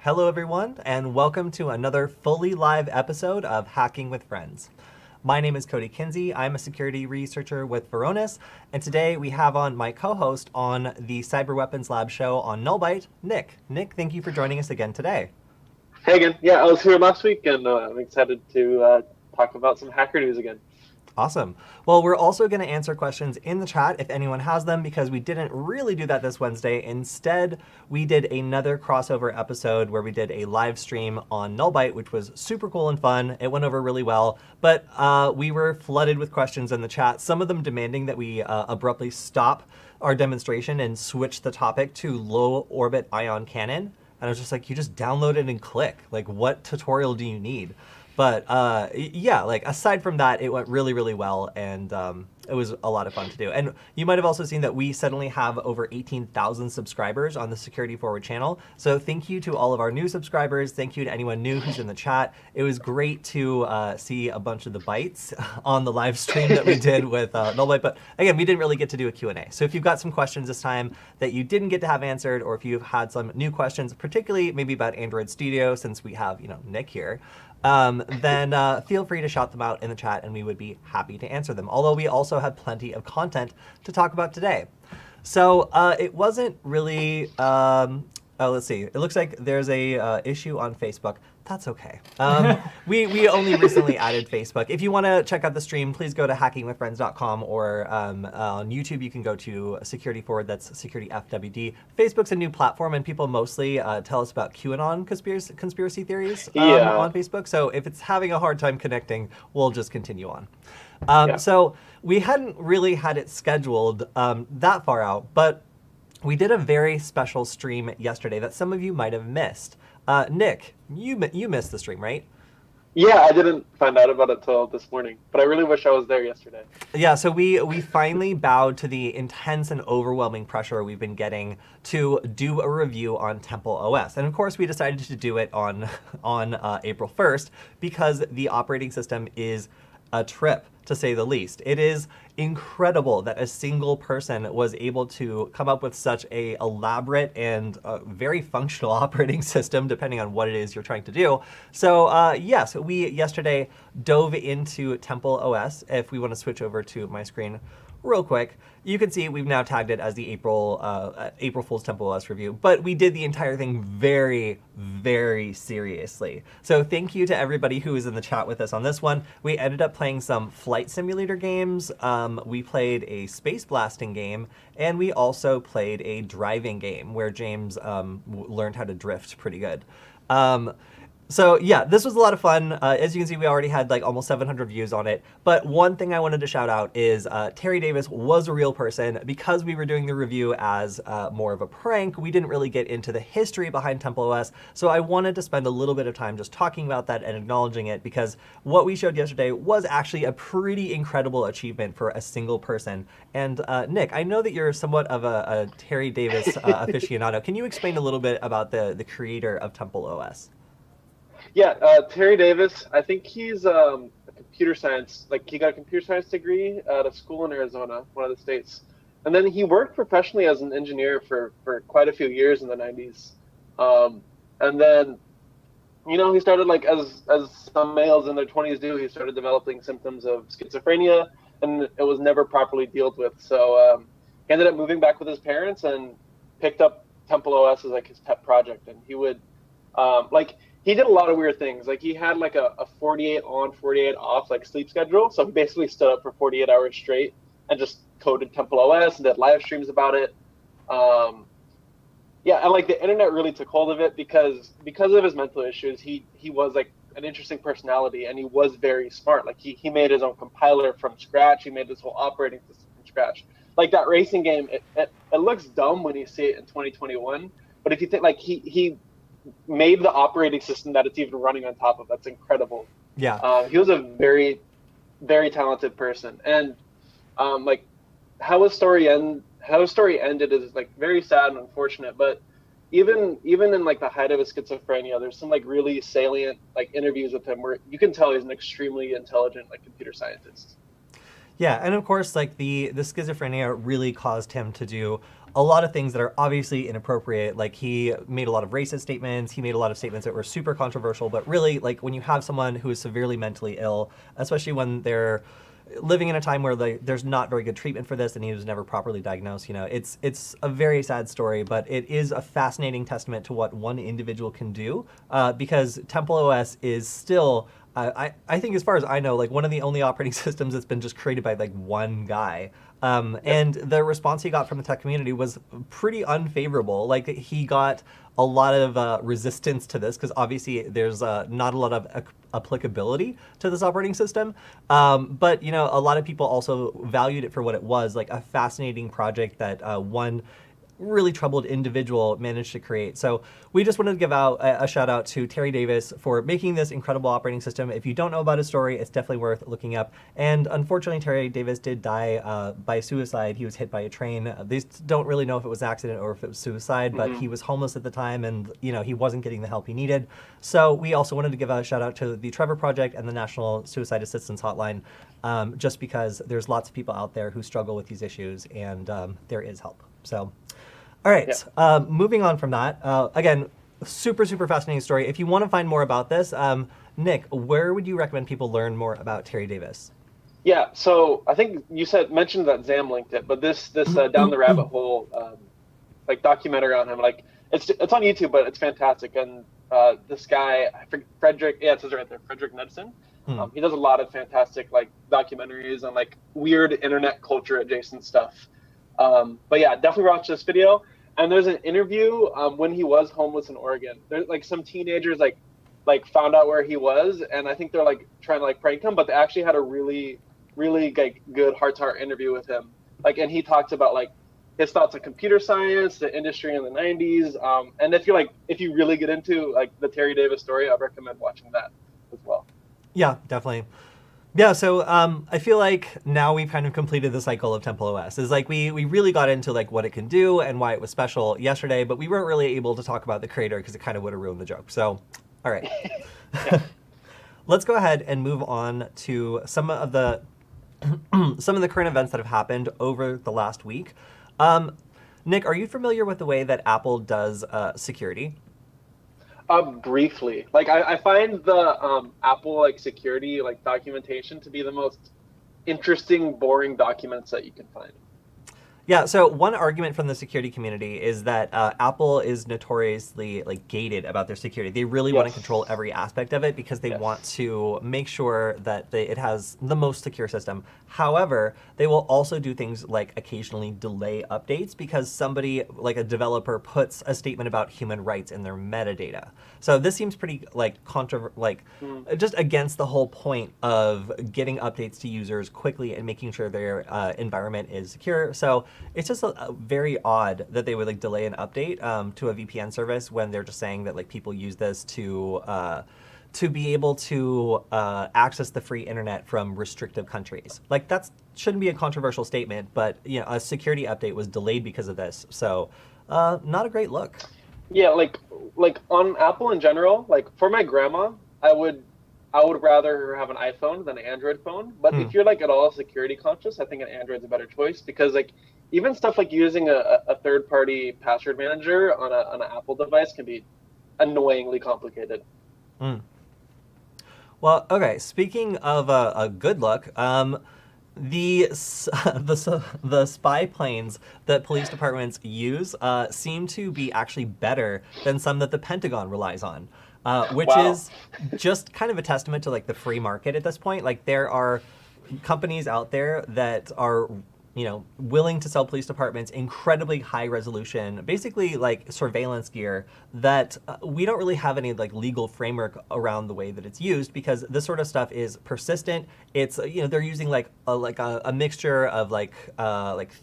Hello, everyone, and welcome to another fully live episode of Hacking with Friends. My name is Cody Kinsey. I'm a security researcher with Varonis, and today we have on my co-host on the Cyber Weapons Lab show on Nullbyte, Nick. Nick, thank you for joining us again today. Hey again. Yeah, I was here last week, and I'm excited to talk about some hacker news again. Awesome. Well, we're also going to answer questions in the chat if anyone has them, because we didn't really do that this Wednesday. Instead, we did another crossover episode where we did a live stream on Nullbyte, which was super cool and fun. It went over really well, but we were flooded with questions in the chat, some of them demanding that we abruptly stop our demonstration and switch the topic to low orbit ion cannon. And I was just like, you just download it and click. Like, what tutorial do you need? But yeah, like aside from that, it went really, really well, and it was a lot of fun to do. And you might have also seen that we suddenly have over 18,000 subscribers on the SecurityFWD channel. So thank you to all of our new subscribers. Thank you to anyone new who's in the chat. It was great to see a bunch of the bites on the live stream that we did with Nullbyte. But again, we didn't really get to do a Q&A. So if you've got some questions this time that you didn't get to have answered, or if you've had some new questions, particularly maybe about Android Studio, since we have Nick here, then feel free to shout them out in the chat, and we would be happy to answer them. Although we also have plenty of content to talk about today. So it wasn't really, let's see. It looks like there's a issue on Facebook. That's okay. We only recently added Facebook. If you want to check out the stream, please go to hackingwithfriends.com, or on YouTube you can go to SecurityFWD, that's SecurityFWD. Facebook's a new platform, and people mostly tell us about QAnon conspiracy theories on Facebook. So if it's having a hard time connecting, we'll just continue on. So we hadn't really had it scheduled that far out, but we did a very special stream yesterday that some of you might have missed. Nick, you missed the stream, right? Yeah, I didn't find out about it till this morning, but I really wish I was there yesterday. Yeah, so we finally bowed to the intense and overwhelming pressure we've been getting to do a review on TempleOS. And of course, we decided to do it on April 1st because the operating system is a trip, to say the least. It is incredible that a single person was able to come up with such a elaborate and very functional operating system, depending on what it is you're trying to do. So yes, we yesterday dove into TempleOS. If we want to switch over to my screen real quick, you can see we've now tagged it as the April Fool's TempleOS review, but we did the entire thing very, very seriously. So thank you to everybody who was in the chat with us on this one. We ended up playing some flight simulator games. We played a space blasting game, and we also played a driving game where James learned how to drift pretty good. So yeah, this was a lot of fun. As you can see, we already had like almost 700 views on it. But one thing I wanted to shout out is Terry Davis was a real person. Because we were doing the review as more of a prank, we didn't really get into the history behind TempleOS. So I wanted to spend a little bit of time just talking about that and acknowledging it, because what we showed yesterday was actually a pretty incredible achievement for a single person. And Nick, I know that you're somewhat of a Terry Davis aficionado. Can you explain a little bit about the creator of TempleOS? Yeah, Terry Davis, I think he's a computer science, like he got a computer science degree at a school in Arizona, one of the states. And then he worked professionally as an engineer for quite a few years in the 90s. And then, he started, like, as some males in their 20s do, he started developing symptoms of schizophrenia, and it was never properly dealt with. So he ended up moving back with his parents and picked up TempleOS as, like, his pet project. And he would, he did a lot of weird things. Like, he had like a 48 on, 48 off, like, sleep schedule. So he basically stood up for 48 hours straight and just coded TempleOS and did live streams about it. Yeah, and like the internet really took hold of it because of his mental issues. He was like an interesting personality, and he was very smart. Like he made his own compiler from scratch. He made this whole operating system from scratch. Like that racing game, it looks dumb when you see it in 2021. But if you think, like, he made the operating system that it's even running on top of. That's incredible. Yeah. He was a very, very talented person, and like how his story ended is like very sad and unfortunate. But even in like the height of his schizophrenia, there's some like really salient like interviews with him where you can tell he's an extremely intelligent like computer scientist. Yeah, and of course, like the schizophrenia really caused him to do a lot of things that are obviously inappropriate. Like he made a lot of racist statements. He made a lot of statements that were super controversial. But really, like when you have someone who is severely mentally ill, especially when they're living in a time where there's not very good treatment for this, and he was never properly diagnosed. You know, it's a very sad story, but it is a fascinating testament to what one individual can do. Because TempleOS is still, I think, as far as I know, like one of the only operating systems that's been just created by like one guy. And the response he got from the tech community was pretty unfavorable. Like he got a lot of resistance to this because obviously there's not a lot of applicability to this operating system. But you know, a lot of people also valued it for what it was, like a fascinating project that one really troubled individual managed to create. So we just wanted to give out a shout out to Terry Davis for making this incredible operating system. If you don't know about his story, it's definitely worth looking up. And unfortunately, Terry Davis did die by suicide. He was hit by a train. They don't really know if it was an accident or if it was suicide, but he was homeless at the time, and you know, he wasn't getting the help he needed. So we also wanted to give a shout out to the Trevor Project and the National Suicide Assistance Hotline, just because there's lots of people out there who struggle with these issues, and there is help. So all right, moving on from that. Again, super fascinating story. If you want to find more about this, Nick, where would you recommend people learn more about Terry Davis? Yeah, so I think you mentioned that Zam linked it, but this down the rabbit hole like documentary on him, like it's on YouTube, but it's fantastic. And this guy, Frederick, it says right there, Frederick Knudsen. He does a lot of fantastic like documentaries on like weird internet culture adjacent stuff. But yeah, definitely watch this video. And there's an interview when he was homeless in Oregon. There's like some teenagers like found out where he was, and I think they're like trying to like prank him, but they actually had a really like good heart-to-heart interview with him. Like, and he talks about like his thoughts on computer science, the industry in the 90s. And if you really get into like the Terry Davis story, I recommend watching that as well. Yeah, definitely. Yeah, so I feel like now we've kind of completed the cycle of TempleOS. Is like we really got into like what it can do and why it was special yesterday, but we weren't really able to talk about the creator because it kind of would have ruined the joke. So, all right. Let's go ahead and move on to some of the current events that have happened over the last week. Nick, are you familiar with the way that Apple does security? Briefly, like I find the Apple like security like documentation to be the most interesting, boring documents that you can find. Yeah, so one argument from the security community is that Apple is notoriously like gated about their security. They really want to control every aspect of it because they want to make sure that it has the most secure system. However, they will also do things like occasionally delay updates because somebody, like a developer, puts a statement about human rights in their metadata. So this seems pretty like just against the whole point of getting updates to users quickly and making sure their environment is secure. So it's just very odd that they would like delay an update to a VPN service when they're just saying that like people use this to be able to access the free internet from restrictive countries. Like that shouldn't be a controversial statement, but you know, a security update was delayed because of this. So not a great look. Yeah, like on Apple in general, like for my grandma, I would rather her have an iPhone than an Android phone. But if you're like at all security conscious, I think an Android's a better choice because like even stuff like using a third-party password manager on an Apple device can be annoyingly complicated. Well, okay. Speaking of a good look, the spy planes that police departments use seem to be actually better than some that the Pentagon relies on, which is just kind of a testament to like the free market at this point. Like there are companies out there that are, you know, willing to sell police departments incredibly high resolution, basically like surveillance gear that we don't really have any like legal framework around the way that it's used because this sort of stuff is persistent. It's, you know, they're using like a mixture of like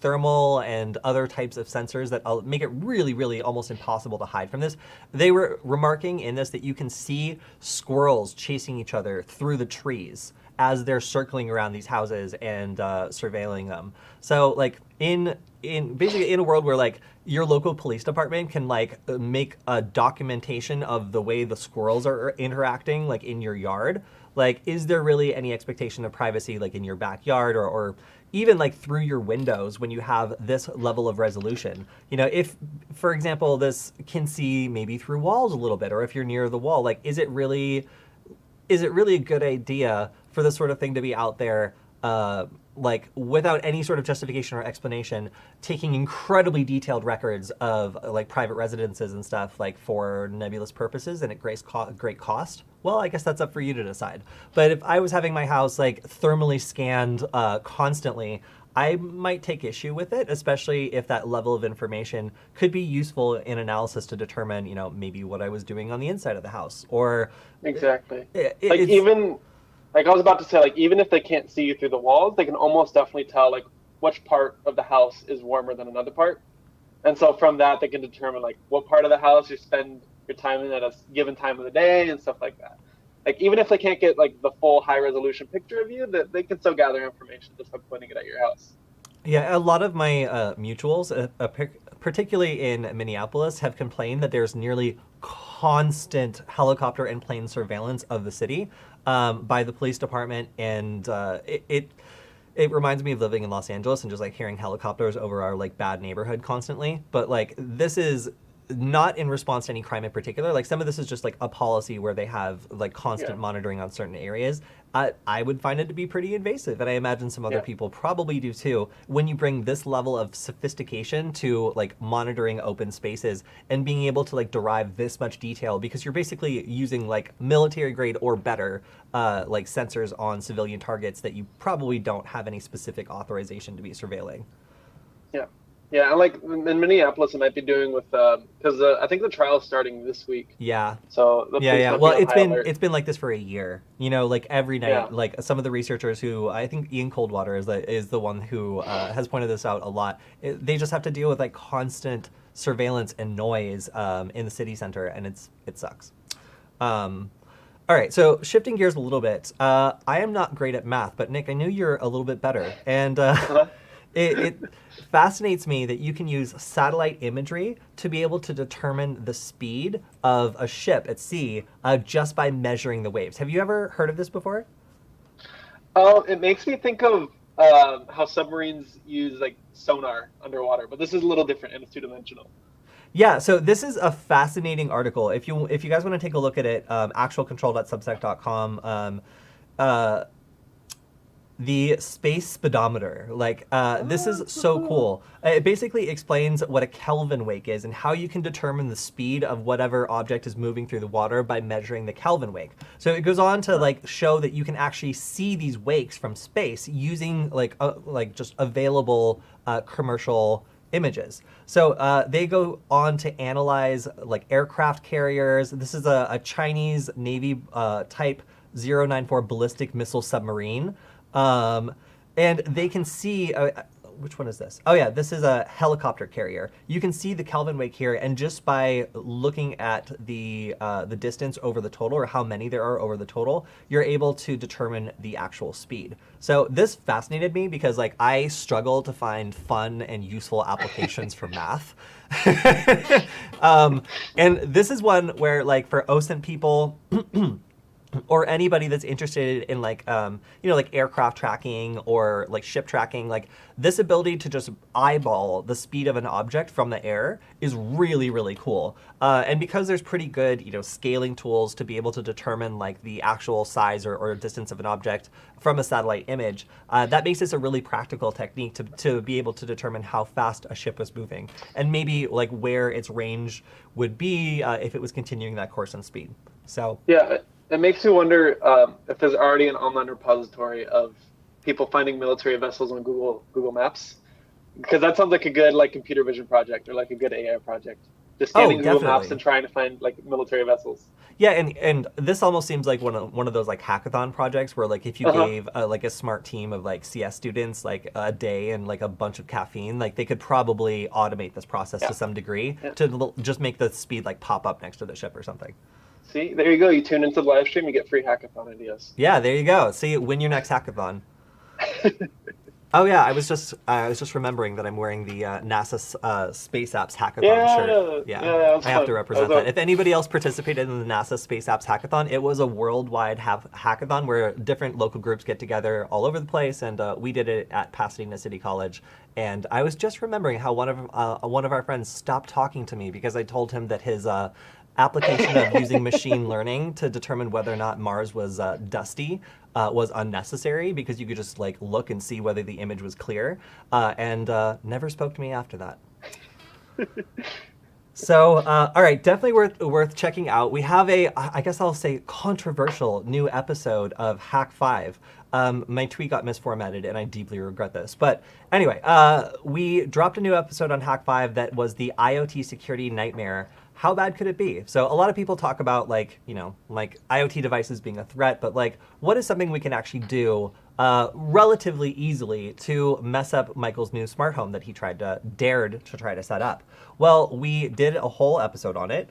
thermal and other types of sensors that make it really almost impossible to hide from this. They were remarking in this that you can see squirrels chasing each other through the trees as they're circling around these houses and surveilling them. So like in basically in a world where like your local police department can like make a documentation of the way the squirrels are interacting like in your yard, Like, is there really any expectation of privacy, like in your backyard or even like through your windows when you have this level of resolution? You know, if, for example, this can see maybe through walls a little bit, or if you're near the wall, like, is it really a good idea for this sort of thing to be out there, like without any sort of justification or explanation, taking incredibly detailed records of like private residences and stuff, like for nebulous purposes and at great cost? Well, I guess that's up for you to decide. But if I was having my house like thermally scanned constantly, I might take issue with it, especially if that level of information could be useful in analysis to determine, you know, maybe what I was doing on the inside of the house. Or exactly. Like even, like I was about to say, like even if they can't see you through the walls, they can almost definitely tell like which part of the house is warmer than another part. And so from that, they can determine like what part of the house you spend your time in at a given time of the day and stuff like that. Like even if they can't get like the full high resolution picture of you, that they can still gather information just by pointing it at your house. Yeah, a lot of my mutuals, particularly in Minneapolis, have complained that there's nearly constant helicopter and plane surveillance of the city by the police department, and it reminds me of living in Los Angeles and just like hearing helicopters over our like bad neighborhood constantly. But like this is not in response to any crime in particular. Like some of this is just like a policy where they have like constant monitoring on certain areas. I would find it to be pretty invasive, and I imagine some other people probably do too. When you bring this level of sophistication to like monitoring open spaces and being able to like derive this much detail, because you're basically using like military grade or better like sensors on civilian targets that you probably don't have any specific authorization to be surveilling. Yeah. Yeah, and like in Minneapolis, it might be doing with because I think the trial is starting this week. Yeah. So the police might be Well, on high alert. it's been like this for a year. You know, like every night, like some of the researchers who I think Ian Coldwater is the one who has pointed this out a lot. They just have to deal with like constant surveillance and noise in the city center, and it sucks. All right, so shifting gears a little bit, I am not great at math, but Nick, I knew you're a little bit better, and it fascinates me that you can use satellite imagery to be able to determine the speed of a ship at sea just by measuring the waves. Have you ever heard of this before? It makes me think of how submarines use like sonar underwater, but this is a little different and it's two-dimensional. Yeah, so this is a fascinating article. If you guys want to take a look at it, actualcontrol.substack.com, the SpaceSpeedometer. Like, this is so cool. It basically explains what a Kelvin wake is and how you can determine the speed of whatever object is moving through the water by measuring the Kelvin wake. So it goes on to like show that you can actually see these wakes from space using like just available commercial images. So they go on to analyze like aircraft carriers. This is a Chinese Navy type 094 ballistic missile submarine. And they can see, which one is this? Oh yeah, this is a helicopter carrier. You can see the Kelvin wake here, and just by looking at the distance over the total, or how many there are over the total, you're able to determine the actual speed. So this fascinated me because like I struggle to find fun and useful applications for math. And this is one where like for OSINT people, or anybody that's interested in like like aircraft tracking or like ship tracking, like this ability to just eyeball the speed of an object from the air is really, really cool. And because there's pretty good scaling tools to be able to determine like the actual size or distance of an object from a satellite image, that makes this a really practical technique to be able to determine how fast a ship was moving and maybe like where its range would be if it was continuing that course and speed. So yeah. It makes me wonder if there's already an online repository of people finding military vessels on Google Maps, because that sounds like a good like computer vision project or like a good AI project. Just scanning Google Maps and trying to find like military vessels. Yeah, and this almost seems like one of those like hackathon projects where like if you gave like a smart team of like CS students like a day and like a bunch of caffeine, like they could probably automate this process to some degree to just make the speed like pop up next to the ship or something. See, there you go. You tune into the live stream, you get free hackathon ideas. Yeah, there you go. See, win your next hackathon. Oh yeah, I was just remembering that I'm wearing the NASA Space Apps Hackathon shirt. Yeah, I have to represent that. If anybody else participated in the NASA Space Apps Hackathon, it was a worldwide hackathon where different local groups get together all over the place, and we did it at Pasadena City College. And I was just remembering how one of our friends stopped talking to me because I told him that his application of using machine learning to determine whether or not Mars was dusty was unnecessary because you could just like look and see whether the image was clear, and never spoke to me after that. So, all right, definitely worth checking out. We have I guess I'll say, controversial new episode of Hack 5. My tweet got misformatted, and I deeply regret this. But anyway, we dropped a new episode on Hack 5 that was the IoT security nightmare. How bad could it be? So a lot of people talk about like IoT devices being a threat, but like what is something we can actually do relatively easily to mess up Michael's new smart home that he dared to try to set up? Well, we did a whole episode on it.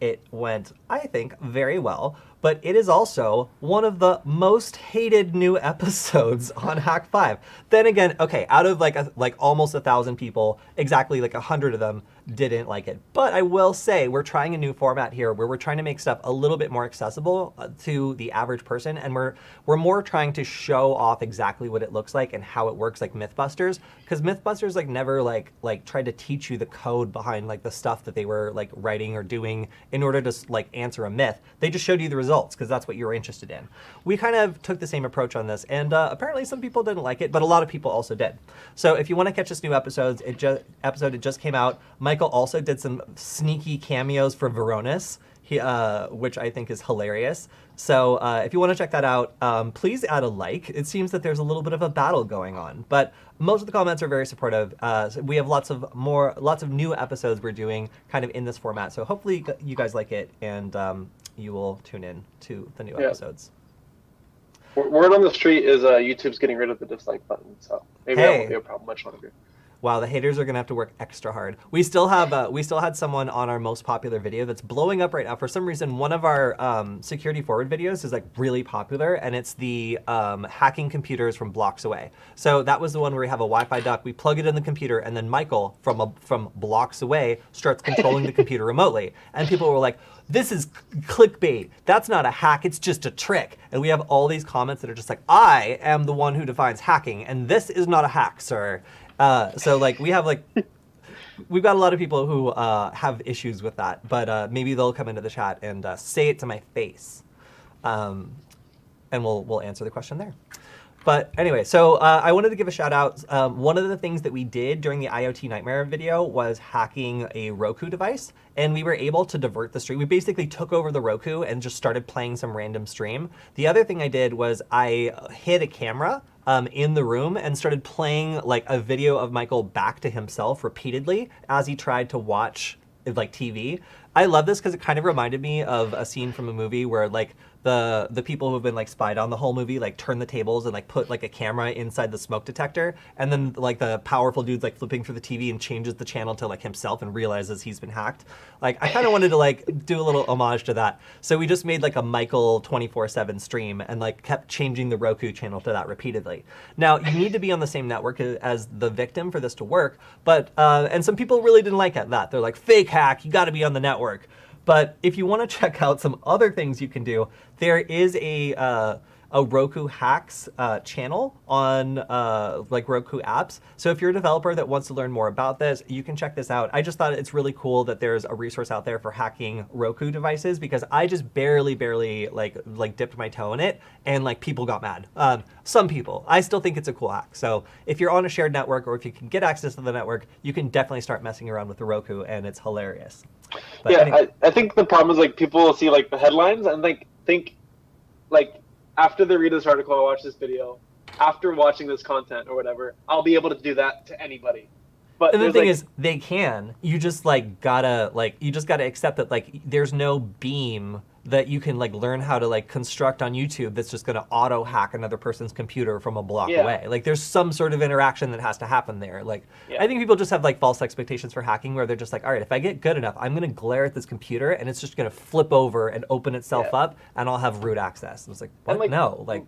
It went, I think, very well, but it is also one of the most hated new episodes on Hack 5. Then again, okay, out of like almost 1,000 people, exactly like 100 of them didn't like it. But I will say we're trying a new format here where we're trying to make stuff a little bit more accessible to the average person, and we're more trying to show off exactly what it looks like and how it works, like Mythbusters, because Mythbusters like never like tried to teach you the code behind like the stuff that they were like writing or doing in order to like answer a myth. They just showed you the results because that's what you were interested in. We kind of took the same approach on this, and apparently some people didn't like it, but a lot of people also did. So if you want to catch this new episode, it just came out. Michael also did some sneaky cameos for Veronis, which I think is hilarious. So if you want to check that out, please add a like. It seems that there's a little bit of a battle going on, but most of the comments are very supportive. So we have lots of new episodes we're doing kind of in this format. So hopefully you guys like it, and you will tune in to the new episodes. Word on the street is YouTube's getting rid of the dislike button, so maybe that won't be a problem much longer. Wow, the haters are gonna have to work extra hard. We still had someone on our most popular video that's blowing up right now. For some reason, one of our SecurityFWD videos is like really popular, and it's the hacking computers from blocks away. So that was the one where we have a Wi-Fi duck. We plug it in the computer, and then Michael from blocks away starts controlling the computer remotely. And people were like, "This is clickbait. That's not a hack. It's just a trick." And we have all these comments that are just like, "I am the one who defines hacking, and this is not a hack, sir." So like we've got a lot of people who have issues with that, but maybe they'll come into the chat and say it to my face, and we'll answer the question there. But anyway, so I wanted to give a shout out. One of the things that we did during the IoT Nightmare video was hacking a Roku device, and we were able to divert the stream. We basically took over the Roku and just started playing some random stream. The other thing I did was I hid a camera in the room and started playing like a video of Michael back to himself repeatedly as he tried to watch like TV. I love this because it kind of reminded me of a scene from a movie where like the people who've been like spied on the whole movie like turn the tables and like put like a camera inside the smoke detector, and then like the powerful dude's like flipping through the TV and changes the channel to like himself and realizes he's been hacked. Like I kind of wanted to like do a little homage to that. So we just made like a Michael 24/7 stream and like kept changing the Roku channel to that repeatedly. Now you need to be on the same network as the victim for this to work, but and some people really didn't like that. They're like, fake hack, you got to be on the network. But if you want to check out some other things you can do, there is a Roku Hacks channel on like Roku apps. So if you're a developer that wants to learn more about this, you can check this out. I just thought it's really cool that there's a resource out there for hacking Roku devices, because I just barely like dipped my toe in it, and like people got mad. Some people. I still think it's a cool hack. So if you're on a shared network, or if you can get access to the network, you can definitely start messing around with the Roku, and it's hilarious. But yeah, anyway. I think the problem is like people will see like the headlines and think like after they read this article or watch this video, after watching this content or whatever, I'll be able to do that to anybody. But and the thing is, they can. You just gotta accept that like there's no beam that you can like learn how to like construct on YouTube that's just gonna auto hack another person's computer from a block away. Like there's some sort of interaction that has to happen there. Like I think people just have like false expectations for hacking, where they're just like, all right, if I get good enough, I'm gonna glare at this computer and it's just gonna flip over and open itself up, and I'll have root access. And it's like, what? And, like, no, like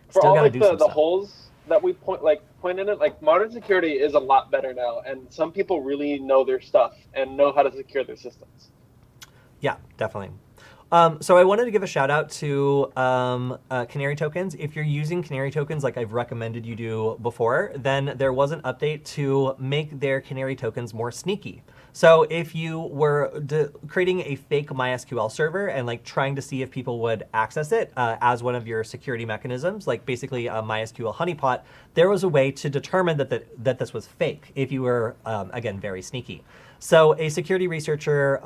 for still all gotta like do some the stuff. holes that we point in it, like modern security is a lot better now, and some people really know their stuff and know how to secure their systems. Yeah, definitely. So I wanted to give a shout out to Canary tokens. If you're using Canary tokens like I've recommended you do before, then there was an update to make their Canary tokens more sneaky. So if you were creating a fake MySQL server and like trying to see if people would access it as one of your security mechanisms, like basically a MySQL honeypot, there was a way to determine that this was fake if you were, again, very sneaky. So a security researcher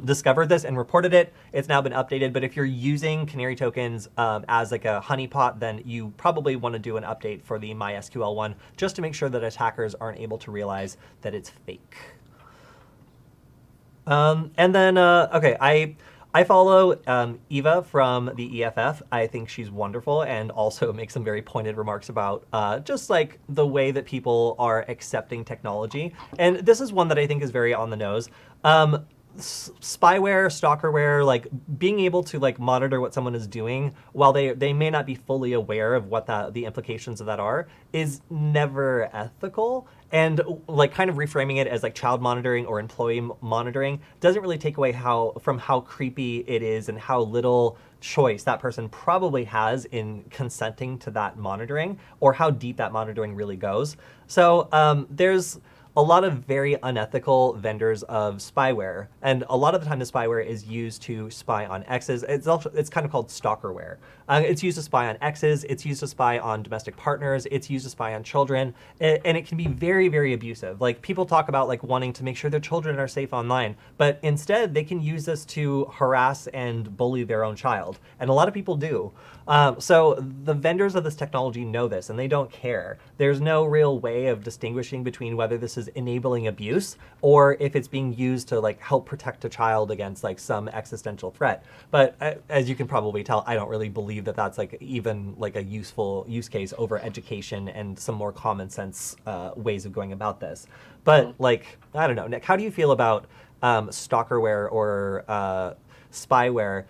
discovered this and reported it. It's now been updated, but if you're using Canary tokens as like a honeypot, then you probably want to do an update for the MySQL one just to make sure that attackers aren't able to realize that it's fake. And then, okay, I follow Eva from the EFF. I think she's wonderful and also makes some very pointed remarks about just like the way that people are accepting technology. And this is one that I think is very on the nose. Spyware, stalkerware, like being able to like monitor what someone is doing while they may not be fully aware of what the implications of that are is never ethical. And like kind of reframing it as like child monitoring or employee monitoring doesn't really take away from how creepy it is and how little choice that person probably has in consenting to that monitoring or how deep that monitoring really goes. So there's a lot of very unethical vendors of spyware, and a lot of the time the spyware is used to spy on exes. It's kind of called stalkerware. It's used to spy on exes, it's used to spy on domestic partners, it's used to spy on children, and it can be very, very abusive. Like people talk about like wanting to make sure their children are safe online, but instead they can use this to harass and bully their own child, and a lot of people do. So the vendors of this technology know this, and they don't care. There's no real way of distinguishing between whether this is enabling abuse or if it's being used to like help protect a child against like some existential threat. But as you can probably tell, I don't really believe that that's like even like a useful use case over education and some more common sense ways of going about this. But like, I don't know, Nick, how do you feel about stalkerware or spyware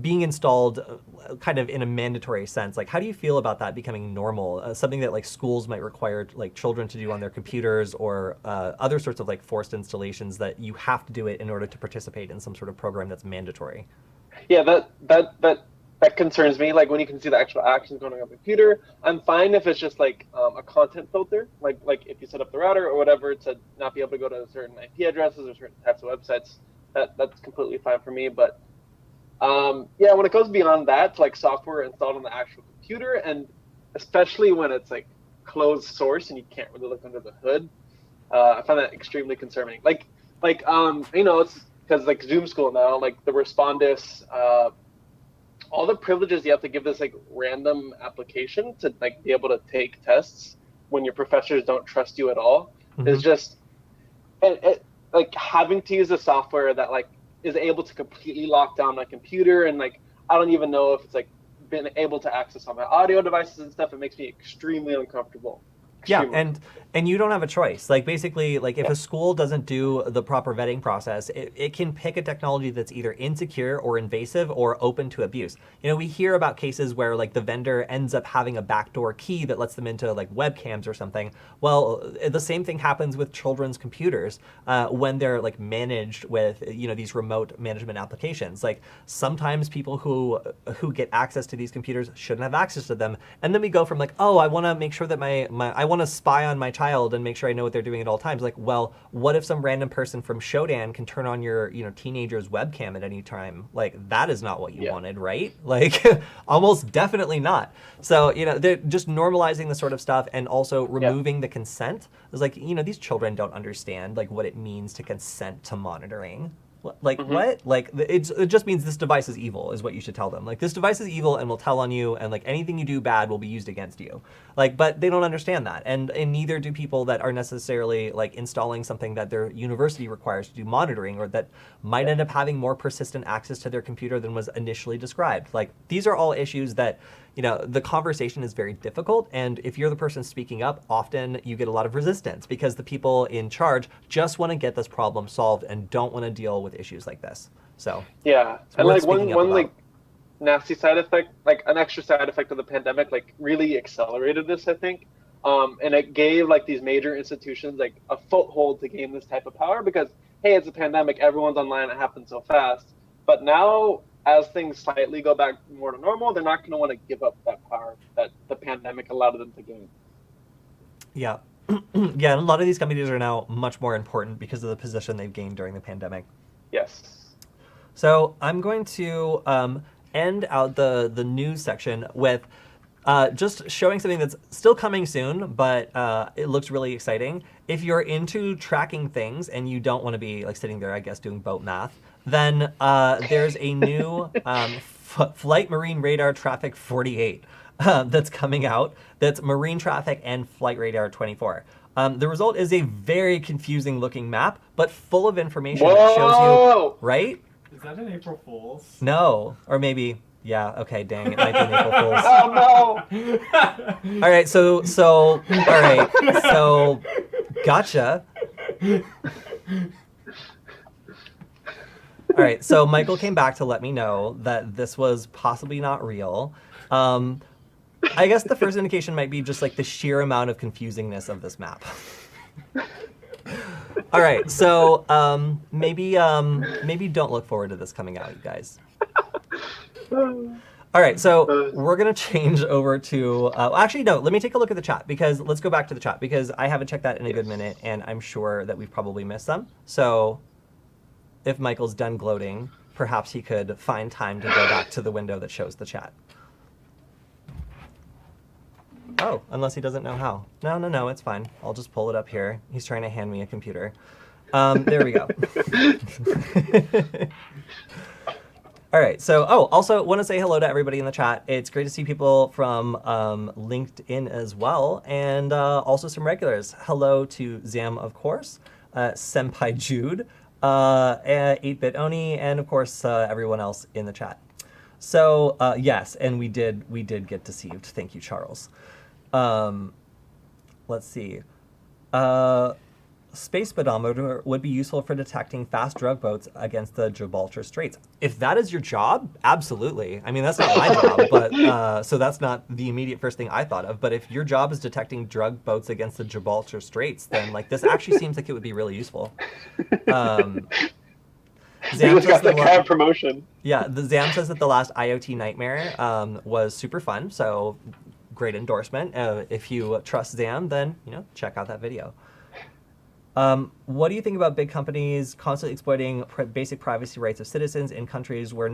being installed kind of in a mandatory sense? Like, how do you feel about that becoming normal? Something that like schools might require like children to do on their computers or other sorts of like forced installations that you have to do it in order to participate in some sort of program that's mandatory. Yeah, that concerns me. Like when you can see the actual actions going on the computer, I'm fine if it's just like a content filter, like if you set up the router or whatever to not be able to go to certain IP addresses or certain types of websites. That's completely fine for me. But yeah, when it goes beyond that, like software installed on the actual computer, and especially when it's like closed source and you can't really look under the hood, I find that extremely concerning. Like you know, it's because like Zoom school now, like the Respondus, all the privileges you have to give this like random application to like be able to take tests when your professors don't trust you at all is just like having to use a software that like is able to completely lock down my computer, and like I don't even know if it's like been able to access all my audio devices and stuff. It makes me extremely uncomfortable. Yeah, and you don't have a choice. Like basically, like if a school doesn't do the proper vetting process, it can pick a technology that's either insecure or invasive or open to abuse. You know, we hear about cases where like the vendor ends up having a backdoor key that lets them into like webcams or something. Well, the same thing happens with children's computers when they're like managed with, you know, these remote management applications. Like sometimes people who get access to these computers shouldn't have access to them, and then we go from like, oh, I want to make sure that I want to spy on my child and make sure I know what they're doing at all times. Like, well, what if some random person from Shodan can turn on your, you know, teenager's webcam at any time? Like, that is not what you wanted, right? Like, almost definitely not. So, you know, they're just normalizing the sort of stuff and also removing the consent. It's like, you know, these children don't understand like what it means to consent to monitoring. Like what? Like it just means this device is evil is what you should tell them. Like this device is evil and will tell on you, and like anything you do bad will be used against you. Like, but they don't understand that, and neither do people that are necessarily like installing something that their university requires to do monitoring, or that might end up having more persistent access to their computer than was initially described. Like these are all issues that, you know, the conversation is very difficult, and if you're the person speaking up, often you get a lot of resistance because the people in charge just want to get this problem solved and don't want to deal with issues like this. So yeah, and like one nasty side effect, like an extra side effect of the pandemic, like really accelerated this, I think. And it gave like these major institutions like a foothold to gain this type of power because, hey, it's a pandemic, everyone's online, it happens so fast. But now, as things slightly go back more to normal, they're not going to want to give up that power that the pandemic allowed them to gain. Yeah. Yeah, and a lot of these companies are now much more important because of the position they've gained during the pandemic. Yes. So I'm going to end out the news section with just showing something that's still coming soon, but it looks really exciting. If you're into tracking things and you don't want to be like sitting there, I guess, doing boat math, then there's a new Flight Marine Radar Traffic 48 that's coming out. That's Marine Traffic and Flight Radar 24. The result is a very confusing looking map, but full of information that shows you, right? Is that an April Fool's? No, or maybe, yeah, okay, dang, it might be an April Fool's. Oh no! All right, so, gotcha. All right, so Michael came back to let me know that this was possibly not real. I guess the first indication might be just like the sheer amount of confusingness of this map. All right, so maybe don't look forward to this coming out, you guys. All right, so we're gonna change over to actually no, let me take a look at the chat because let's go back to the chat because I haven't checked that in a good minute and I'm sure that we've probably missed some. So if Michael's done gloating, perhaps he could find time to go back to the window that shows the chat. Oh, unless he doesn't know how. No, it's fine. I'll just pull it up here. He's trying to hand me a computer. There we go. All right, so, also want to say hello to everybody in the chat. It's great to see people from LinkedIn as well, and also some regulars. Hello to Zam, of course, Senpai Jude, 8-Bit Oni, and of course, everyone else in the chat. So, yes, and we did get deceived. Thank you, Charles. Let's see. SpaceSpeedometer would be useful for detecting fast drug boats against the Gibraltar Straits. If that is your job, absolutely. I mean, that's not my job, but so that's not the immediate first thing I thought of. But if your job is detecting drug boats against the Gibraltar Straits, then like this actually seems like it would be really useful. Zam just got that kind of promotion. Yeah, the Zam says that the last IoT Nightmare was super fun. So great endorsement. If you trust Zam, then check out that video. What do you think about big companies constantly exploiting basic privacy rights of citizens in countries where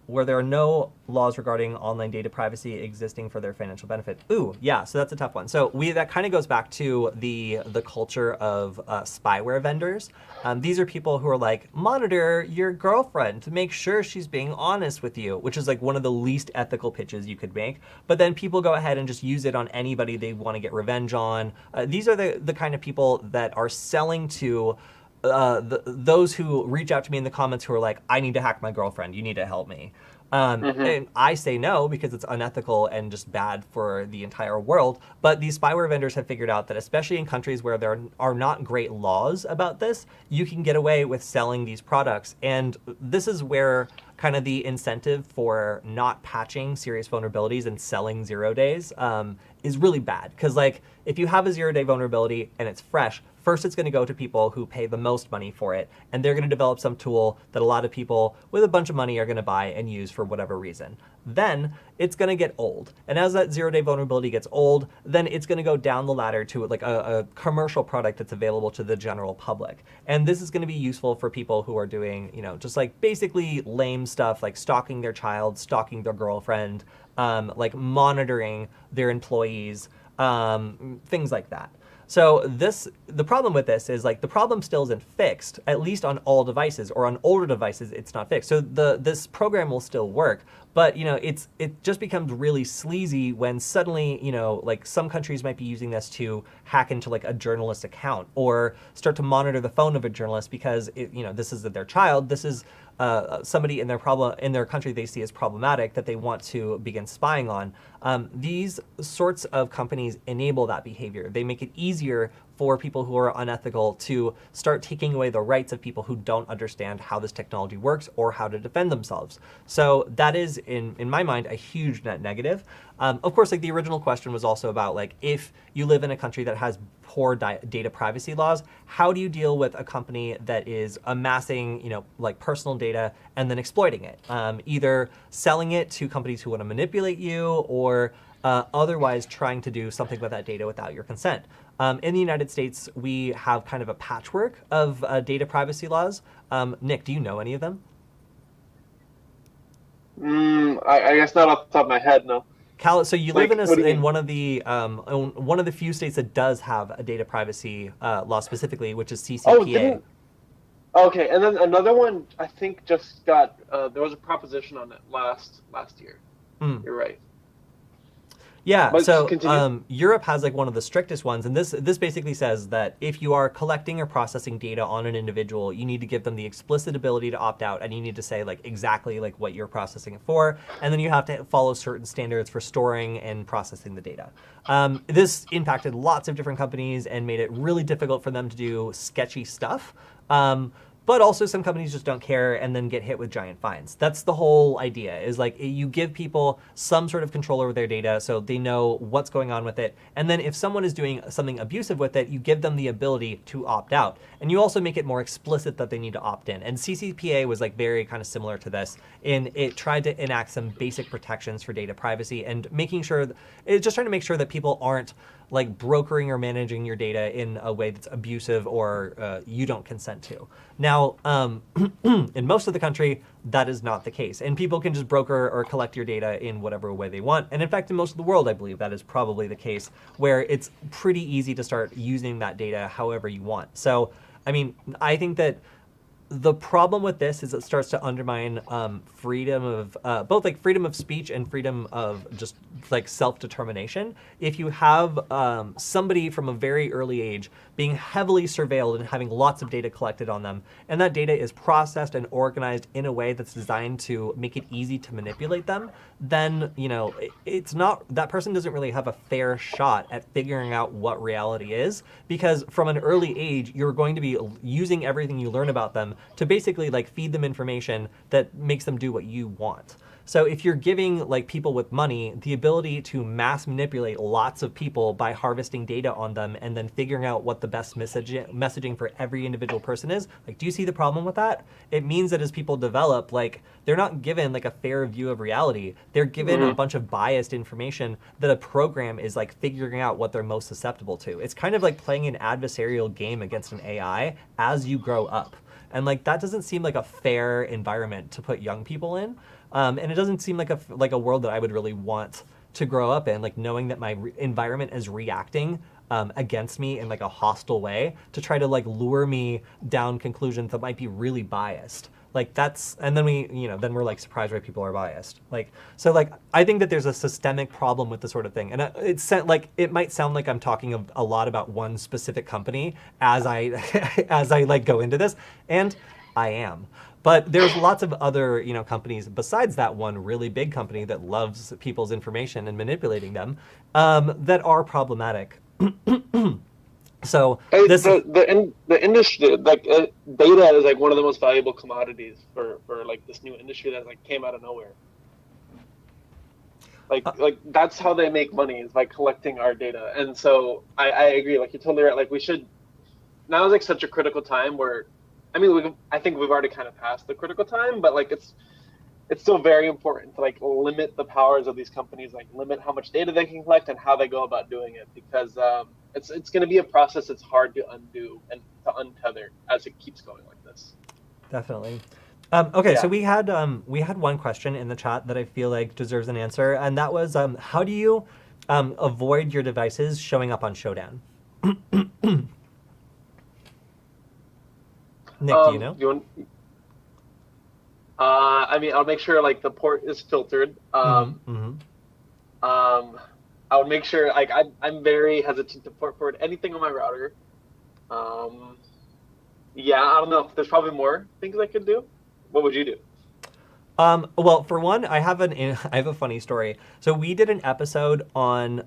where there are no laws regarding online data privacy existing for their financial benefit? Ooh, yeah, so that's a tough one. So that kind of goes back to the culture of spyware vendors. These are people who are like, monitor your girlfriend to make sure she's being honest with you, which is like one of the least ethical pitches you could make. But then people go ahead and just use it on anybody they want to get revenge on. These are the kind of people that are selling to those who reach out to me in the comments who are like, I need to hack my girlfriend, you need to help me. And I say no because it's unethical and just bad for the entire world. But these spyware vendors have figured out that especially in countries where there are not great laws about this, you can get away with selling these products. And this is where kind of the incentive for not patching serious vulnerabilities and selling 0 days is really bad. Because like if you have a 0-day vulnerability and it's fresh, first it's going to go to people who pay the most money for it, and they're going to develop some tool that a lot of people with a bunch of money are going to buy and use for whatever reason. Then it's going to get old. And as that 0-day vulnerability gets old, then it's going to go down the ladder to like a commercial product that's available to the general public. And this is going to be useful for people who are doing, just like basically lame stuff like stalking their child, stalking their girlfriend, like monitoring their employees, things like that. So the problem with this is like the problem still isn't fixed, at least on all devices, or on older devices it's not fixed. So this program will still work, but it just becomes really sleazy when suddenly like some countries might be using this to hack into like a journalist account or start to monitor the phone of a journalist because this is their child. This is somebody in their country they see as problematic that they want to begin spying on. These sorts of companies enable that behavior. They make it easier for people who are unethical to start taking away the rights of people who don't understand how this technology works or how to defend themselves. So that is, in my mind, a huge net negative. Of course, like the original question was also about like if you live in a country that has poor data privacy laws, how do you deal with a company that is amassing, like personal data and then exploiting it, either selling it to companies who want to manipulate you or otherwise trying to do something with that data without your consent. In the United States, we have kind of a patchwork of data privacy laws. Nick, do you know any of them? I guess not off the top of my head, no. Cal, so you live Like, in one of the few states that does have a data privacy law specifically, which is CCPA. Okay, and then another one I think just got there was a proposition on it last year. You're right. Yeah, But so Europe has like one of the strictest ones, and this basically says that if you are collecting or processing data on an individual, you need to give them the explicit ability to opt out, and you need to say like exactly like what you're processing it for, and then you have to follow certain standards for storing and processing the data. This impacted lots of different companies and made it really difficult for them to do sketchy stuff. But also some companies just don't care and then get hit with giant fines. That's the whole idea, is like you give people some sort of control over their data so they know what's going on with it. And then if someone is doing something abusive with it, you give them the ability to opt out. And you also make it more explicit that they need to opt in. And CCPA was like very kind of similar to this, in it tried to enact some basic protections for data privacy and making sure, it's just trying to make sure that people aren't like brokering or managing your data in a way that's abusive or you don't consent to. Now, in most of the country, that is not the case. And people can just broker or collect your data in whatever way they want. And in fact, in most of the world, I believe that is probably the case, where it's pretty easy to start using that data however you want. So, I mean, I think that the problem with this is it starts to undermine freedom of both like freedom of speech and freedom of just like self-determination. If you have somebody from a very early age being heavily surveilled and having lots of data collected on them, and that data is processed and organized in a way that's designed to make it easy to manipulate them, then it's not, that person doesn't really have a fair shot at figuring out what reality is, because from an early age you're going to be using everything you learn about them to basically like feed them information that makes them do what you want. So if you're giving like people with money the ability to mass manipulate lots of people by harvesting data on them and then figuring out what the best messaging for every individual person is, like, do you see the problem with that? It means that as people develop, like, they're not given like a fair view of reality. They're given a bunch of biased information that a program is like figuring out what they're most susceptible to. It's kind of like playing an adversarial game against an AI as you grow up. And like that doesn't seem like a fair environment to put young people in. And it doesn't seem like a world that I would really want to grow up in, like knowing that my environment is reacting against me in like a hostile way to try to like lure me down conclusions that might be really biased. Like that's, and then then we're like surprised why people are biased. Like, so like, I think that there's a systemic problem with this sort of thing. And it might sound like I'm talking a lot about one specific company as I, as I like go into this, and I am. But there's lots of other, companies besides that one really big company that loves people's information and manipulating them, that are problematic. So the industry, like data is like one of the most valuable commodities for like this new industry that like came out of nowhere. Like that's how they make money, is by collecting our data. And so I agree, like you're totally right. Like we should, now is like such a critical time where, I mean, I think we've already kind of passed the critical time, but like it's still very important to like limit the powers of these companies, like limit how much data they can collect and how they go about doing it, because it's going to be a process that's hard to undo and to untether as it keeps going like this. Definitely. Okay, yeah. So we had one question in the chat that I feel like deserves an answer, and that was how do you avoid your devices showing up on Showdown? Nick, do you know? I mean, I'll make sure like the port is filtered. I would make sure, like, I'm very hesitant to port forward anything on my router. Yeah, I don't know. There's probably more things I could do. What would you do? Well, for one, I have a funny story. So we did an episode on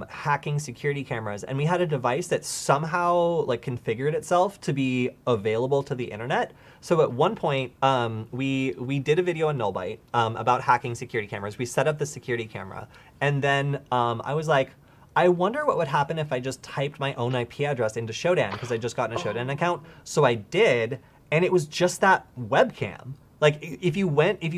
hacking security cameras, and we had a device that somehow like configured itself to be available to the internet. So at one point, we did a video on Nullbyte about hacking security cameras. We set up the security camera, and then I was like, I wonder what would happen if I just typed my own IP address into Shodan, because I just got a Shodan account. So I did, and it was just that webcam. Like if you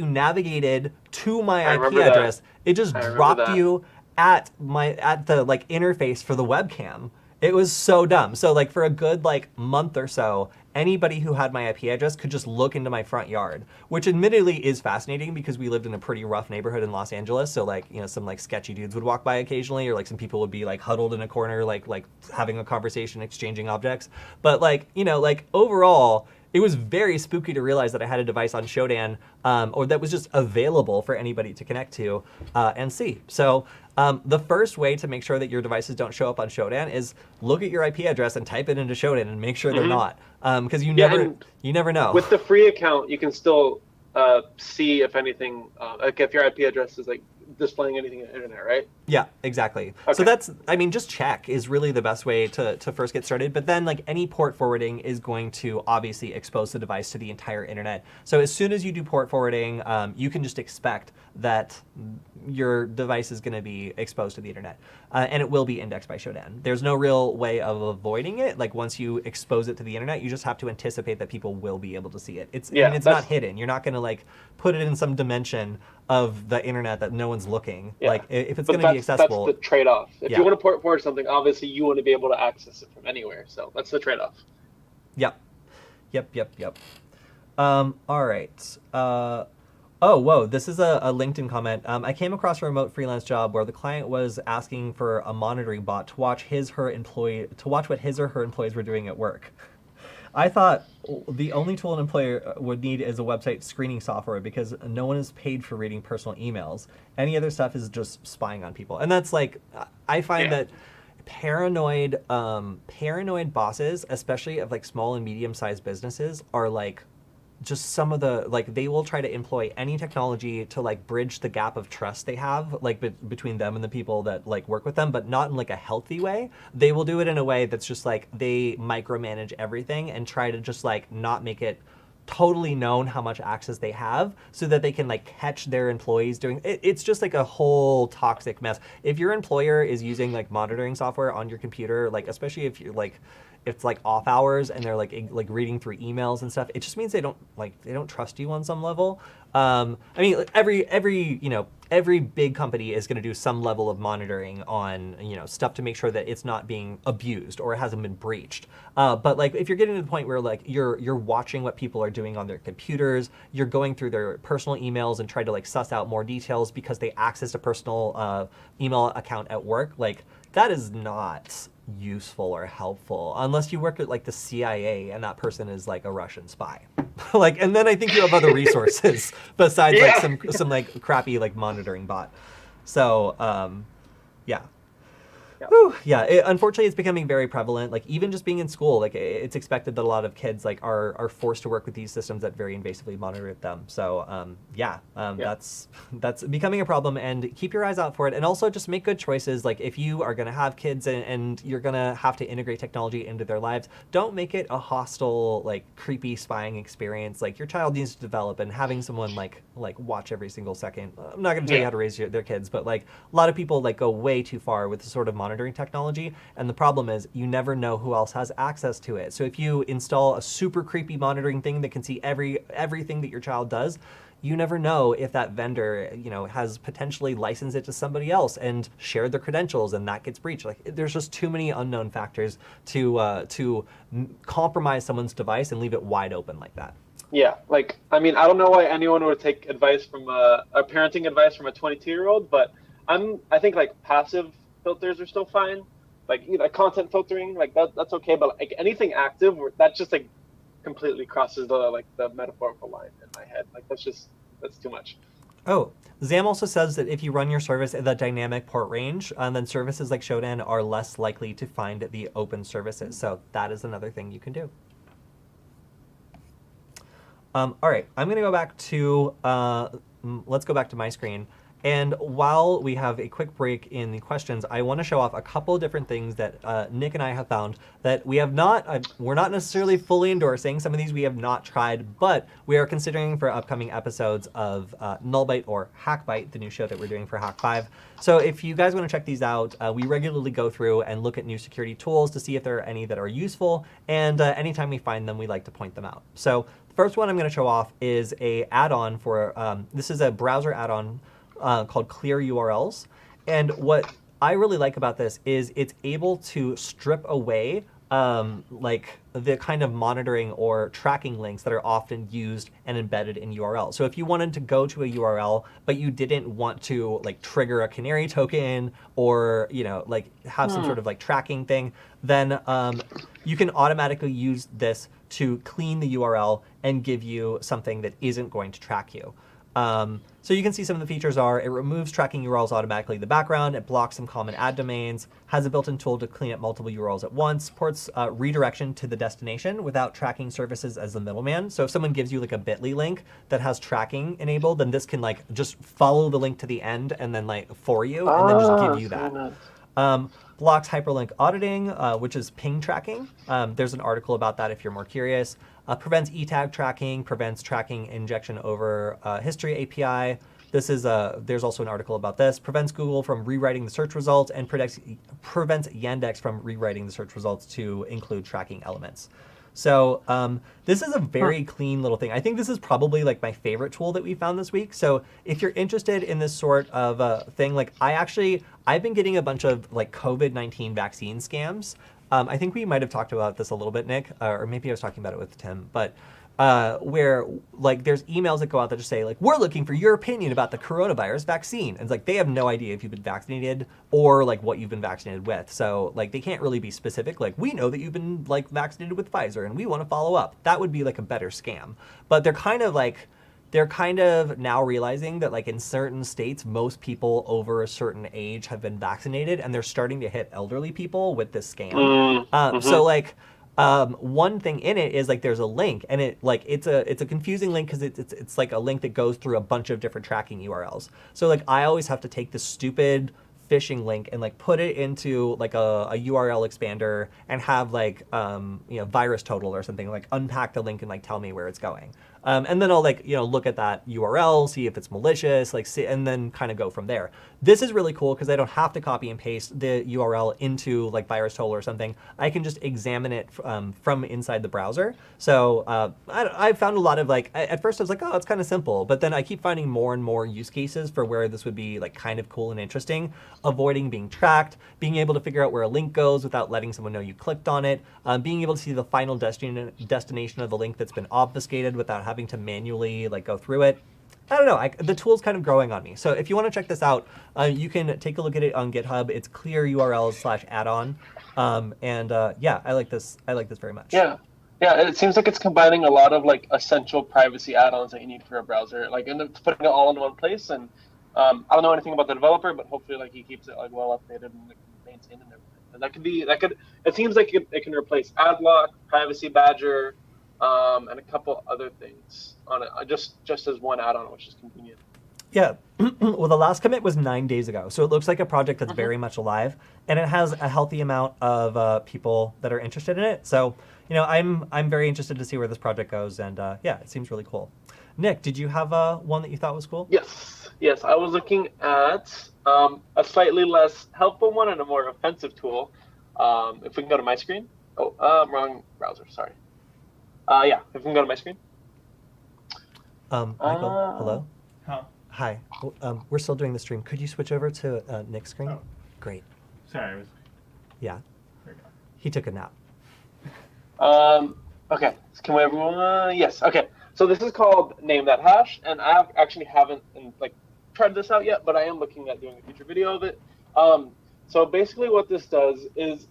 navigated to my IP address, it just dropped you at the like interface for the webcam. It was so dumb. So like for a good like month or so, anybody who had my IP address could just look into my front yard, which admittedly is fascinating because we lived in a pretty rough neighborhood in Los Angeles. So like, you know, some like sketchy dudes would walk by occasionally, or like some people would be like huddled in a corner, like having a conversation, exchanging objects. But like, you know, like overall, it was very spooky to realize that I had a device on Shodan, or that was just available for anybody to connect to and see. So the first way to make sure that your devices don't show up on Shodan is look at your IP address and type it into Shodan and make sure they're not, because you never know. With the free account, you can still see if anything, like if your IP address is like displaying anything on the internet, right? Yeah, exactly. Okay. So that's, I mean, just check is really the best way to first get started. But then like any port forwarding is going to obviously expose the device to the entire internet. So as soon as you do port forwarding, you can just expect that your device is going to be exposed to the internet, and it will be indexed by Shodan. There's no real way of avoiding it. Like once you expose it to the internet, you just have to anticipate that people will be able to see it. I mean, it's not hidden. You're not going to like put it in some dimension of the internet that no one's looking. Yeah. Like if it's going to be accessible. That's the trade-off. If you want to port forward something, obviously you want to be able to access it from anywhere. So that's the trade-off. Yep. All right. Oh, whoa, this is a LinkedIn comment. I came across a remote freelance job where the client was asking for a monitoring bot to watch what his or her employees were doing at work. I thought the only tool an employer would need is a website screening software, because no one is paid for reading personal emails. Any other stuff is just spying on people. And that's like, I find that paranoid bosses, especially of like small and medium-sized businesses, are like just some of the, like, they will try to employ any technology to like bridge the gap of trust they have, like between them and the people that like work with them, but not in like a healthy way. They will do it in a way that's just like they micromanage everything and try to just like not make it totally known how much access they have, so that they can like catch their employees doing it. It's just like a whole toxic mess. If your employer is using like monitoring software on your computer, like especially if you're like, it's like off hours and they're like reading through emails and stuff, it just means they don't trust you on some level. I mean, every big company is going to do some level of monitoring on, you know, stuff to make sure that it's not being abused or it hasn't been breached. But like if you're getting to the point where like you're watching what people are doing on their computers, you're going through their personal emails and try to like suss out more details because they accessed a personal email account at work, like that is not useful or helpful unless you work at like the CIA and that person is like a Russian spy. Like, and then I think you have other resources besides like some like crappy like monitoring bot. So unfortunately, it's becoming very prevalent. Like even just being in school, like it's expected that a lot of kids like are forced to work with these systems that very invasively monitor them. So that's becoming a problem, and keep your eyes out for it. And also just make good choices. Like if you are going to have kids and you're going to have to integrate technology into their lives, don't make it a hostile, like creepy spying experience. Like your child needs to develop, and having someone like watch every single second. I'm not going to tell you how to raise their kids, but like a lot of people like go way too far with the sort of monitoring technology, and the problem is you never know who else has access to it. So if you install a super creepy monitoring thing that can see everything that your child does, you never know if that vendor, you know, has potentially licensed it to somebody else and shared their credentials, and that gets breached. Like there's just too many unknown factors to compromise someone's device and leave it wide open like that. Yeah, like I mean, I don't know why anyone would take advice from a parenting advice from a 22-year-old, but I think like passive filters are still fine, like content filtering, like that's okay, but like anything active, that just like completely crosses the metaphorical line in my head. Like that's too much. Oh, Zam also says that if you run your service at the dynamic port range, then services like Shodan are less likely to find the open services. So that is another thing you can do. All right, I'm going to go back to, let's go back to my screen. And while we have a quick break in the questions, I want to show off a couple different things that Nick and I have found that we have not, we're not necessarily fully endorsing. Some of these we have not tried, but we are considering for upcoming episodes of Nullbyte or Hackbyte, the new show that we're doing for Hack 5. So if you guys want to check these out, we regularly go through and look at new security tools to see if there are any that are useful. And anytime we find them, we like to point them out. So the first one I'm going to show off is a add-on for, this is a browser add-on called Clear URLs. And what I really like about this is it's able to strip away like the kind of monitoring or tracking links that are often used and embedded in URLs. So if you wanted to go to a URL, but you didn't want to like trigger a canary token or, you know, like have some sort of like tracking thing, then you can automatically use this to clean the URL and give you something that isn't going to track you. So you can see some of the features are, it removes tracking URLs automatically in the background, it blocks some common ad domains, has a built-in tool to clean up multiple URLs at once, supports redirection to the destination without tracking services as the middleman. So if someone gives you like a bit.ly link that has tracking enabled, then this can like just follow the link to the end and then like for you, and then just give you that. Blocks hyperlink auditing, which is ping tracking. There's an article about that if you're more curious. Prevents e-tag tracking, prevents tracking injection over history API. This is there's also an article about this. Prevents Google from rewriting the search results and prevents Yandex from rewriting the search results to include tracking elements. So this is a very clean little thing. I think this is probably like my favorite tool that we found this week. So if you're interested in this sort of thing, like I've been getting a bunch of like COVID-19 vaccine scams. I think we might have talked about this a little bit, Nick, or maybe I was talking about it with Tim, but where like there's emails that go out that just say like, we're looking for your opinion about the coronavirus vaccine. And it's like, they have no idea if you've been vaccinated or like what you've been vaccinated with. So like they can't really be specific. Like, we know that you've been like vaccinated with Pfizer and we want to follow up. That would be like a better scam. But they're kind of now realizing that like in certain states, most people over a certain age have been vaccinated and they're starting to hit elderly people with this scam. So like one thing in it is like there's a link and it's a confusing link because it's like a link that goes through a bunch of different tracking URLs. So like I always have to take this stupid phishing link and like put it into like a URL expander and have like you know, virus total or something, like unpack the link and like tell me where it's going. And then I'll like, you know, look at that URL, see if it's malicious, like see, and then kind of go from there. This is really cool because I don't have to copy and paste the URL into like VirusTotal or something. I can just examine it from inside the browser. So I found a lot of like, at first I was like, oh, it's kind of simple. But then I keep finding more and more use cases for where this would be like kind of cool and interesting. Avoiding being tracked, being able to figure out where a link goes without letting someone know you clicked on it, being able to see the final destination of the link that's been obfuscated without having to manually like go through it. I don't know, the tool's kind of growing on me. So if you want to check this out, you can take a look at it on GitHub. It's clearurls/addon. Yeah, I like this very much. Yeah, it seems like it's combining a lot of like essential privacy add-ons that you need for a browser, like and it's putting it all in one place. And I don't know anything about the developer, but hopefully like he keeps it like well updated and like, maintained and everything. And it seems like it can replace AdBlock, Privacy Badger, and a couple other things on it, just as one add-on, which is convenient. Yeah, well, the last commit was 9 days ago, so it looks like a project that's very much alive, and it has a healthy amount of people that are interested in it. So, you know, I'm very interested to see where this project goes, and yeah, it seems really cool. Nick, did you have one that you thought was cool? Yes, I was looking at a slightly less helpful one and a more offensive tool. If we can go to my screen. Oh, wrong browser. Sorry. Yeah, if we can go to my screen. Michael, hello? Huh? Hi. We're still doing the stream. Could you switch over to Nick's screen? Oh. Great. Sorry, I was. Yeah. There we go. He took a nap. Okay. Can we everyone? Yes. Okay. So this is called NameThatHash, and I actually haven't tried this out yet, but I am looking at doing a future video of it. So basically, what this does is,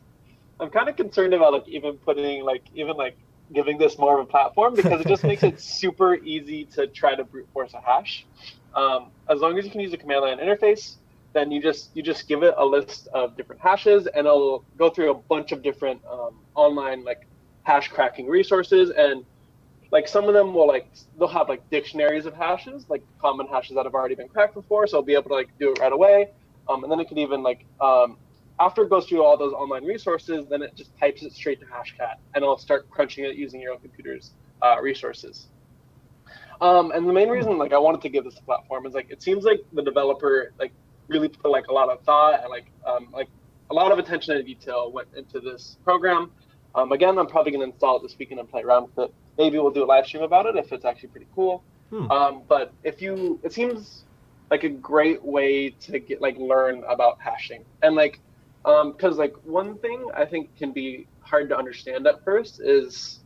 I'm kind of concerned about even giving this more of a platform, because it just makes it super easy to try to brute force a hash. As long as you can use a command line interface, then you just give it a list of different hashes, and it'll go through a bunch of different online hash cracking resources, and like some of them will they'll have like dictionaries of hashes, like common hashes that have already been cracked before, so it'll be able to like do it right away. And then it can even like after it goes through all those online resources, then it just types it straight to Hashcat, and it'll start crunching it using your own computer's resources. And the main reason like I wanted to give this a platform is like it seems like the developer like really put like a lot of thought and like a lot of attention to detail went into this program. Again, I'm probably going to install it this weekend and play around with it. Maybe we'll do a live stream about it if it's actually pretty cool. But it seems like a great way to get like learn about hashing, and like because like one thing I think can be hard to understand at first is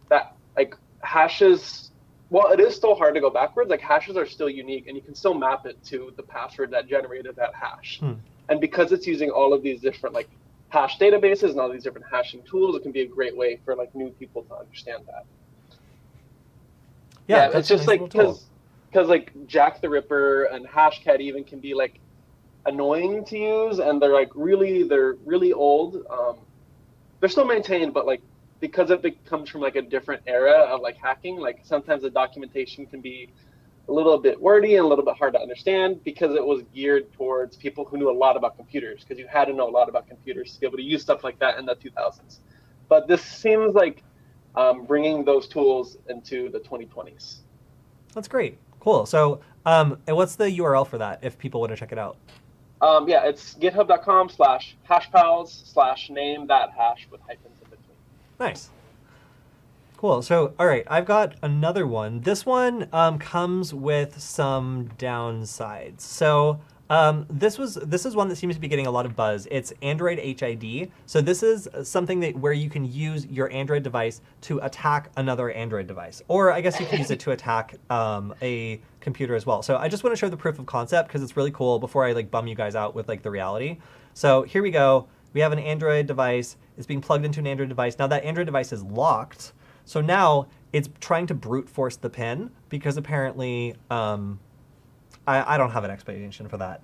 that like hashes, well, it is still hard to go backwards. Like hashes are still unique, and you can still map it to the password that generated that hash. And because it's using all of these different like hash databases and all these different hashing tools, it can be a great way for like new people to understand that. Yeah, it's just like because like Jack the Ripper and Hashcat even can be like annoying to use, and they're really old. They're still maintained, but like because it comes from like a different era of like hacking, like sometimes the documentation can be a little bit wordy and a little bit hard to understand because it was geared towards people who knew a lot about computers, because you had to know a lot about computers to be able to use stuff like that in the 2000s. But this seems like bringing those tools into the 2020s. That's great. Cool. So and what's the URL for that if people want to check it out? Yeah, it's github.com/hashpals/NameThatHash with hyphens in between. Nice. Cool. So, all right, I've got another one. This one comes with some downsides. So, this is one that seems to be getting a lot of buzz. It's Android HID. So this is something where you can use your Android device to attack another Android device, or I guess you can use it to attack a computer as well. So I just want to show the proof of concept because it's really cool before I like bum you guys out with like the reality. So here we go. We have an Android device. It's being plugged into an Android device. Now that Android device is locked. So now it's trying to brute force the pin because apparently I don't have an explanation for that.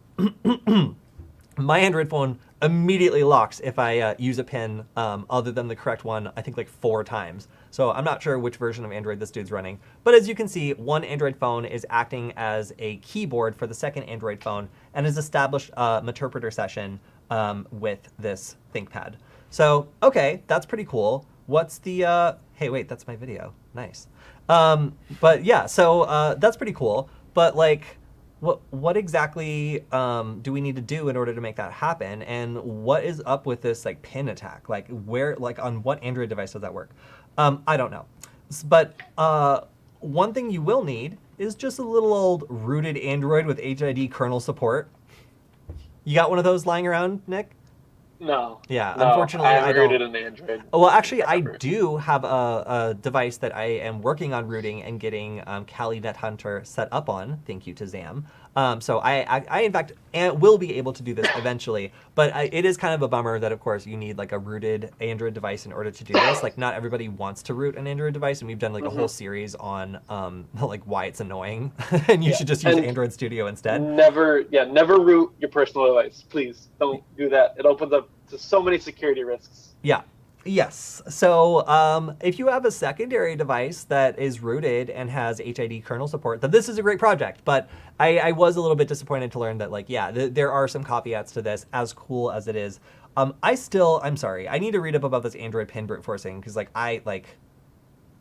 My Android phone immediately locks if I use a pin other than the correct one, I think like 4 times. So I'm not sure which version of Android this dude's running. But as you can see, one Android phone is acting as a keyboard for the second Android phone and has established a interpreter session with this ThinkPad. So, okay, that's pretty cool. What's the, hey, wait, that's my video. Nice. But yeah, so that's pretty cool. But like, what exactly do we need to do in order to make that happen? And what is up with this like pin attack? Like where, like on what Android device does that work? I don't know. But one thing you will need is just a little old rooted Android with HID kernel support. You got one of those lying around, Nick? No. Yeah, no, unfortunately, I don't. rooted an Android. Well, actually, I do have a device that I am working on rooting and getting Kali NetHunter set up on. Thank you to Zam. So I in fact will be able to do this eventually, but it is kind of a bummer that, of course, you need like a rooted Android device in order to do this. Like, not everybody wants to root an Android device, and we've done like a whole series on like why it's annoying, and you should just use Android Studio instead. Never root your personal device. Please don't do that. It opens up to so many security risks. Yeah. Yes. So if you have a secondary device that is rooted and has HID kernel support, then this is a great project. But I was a little bit disappointed to learn that, like, yeah, there are some caveats to this, as cool as it is. I'm sorry. I need to read up about this Android pin brute forcing because,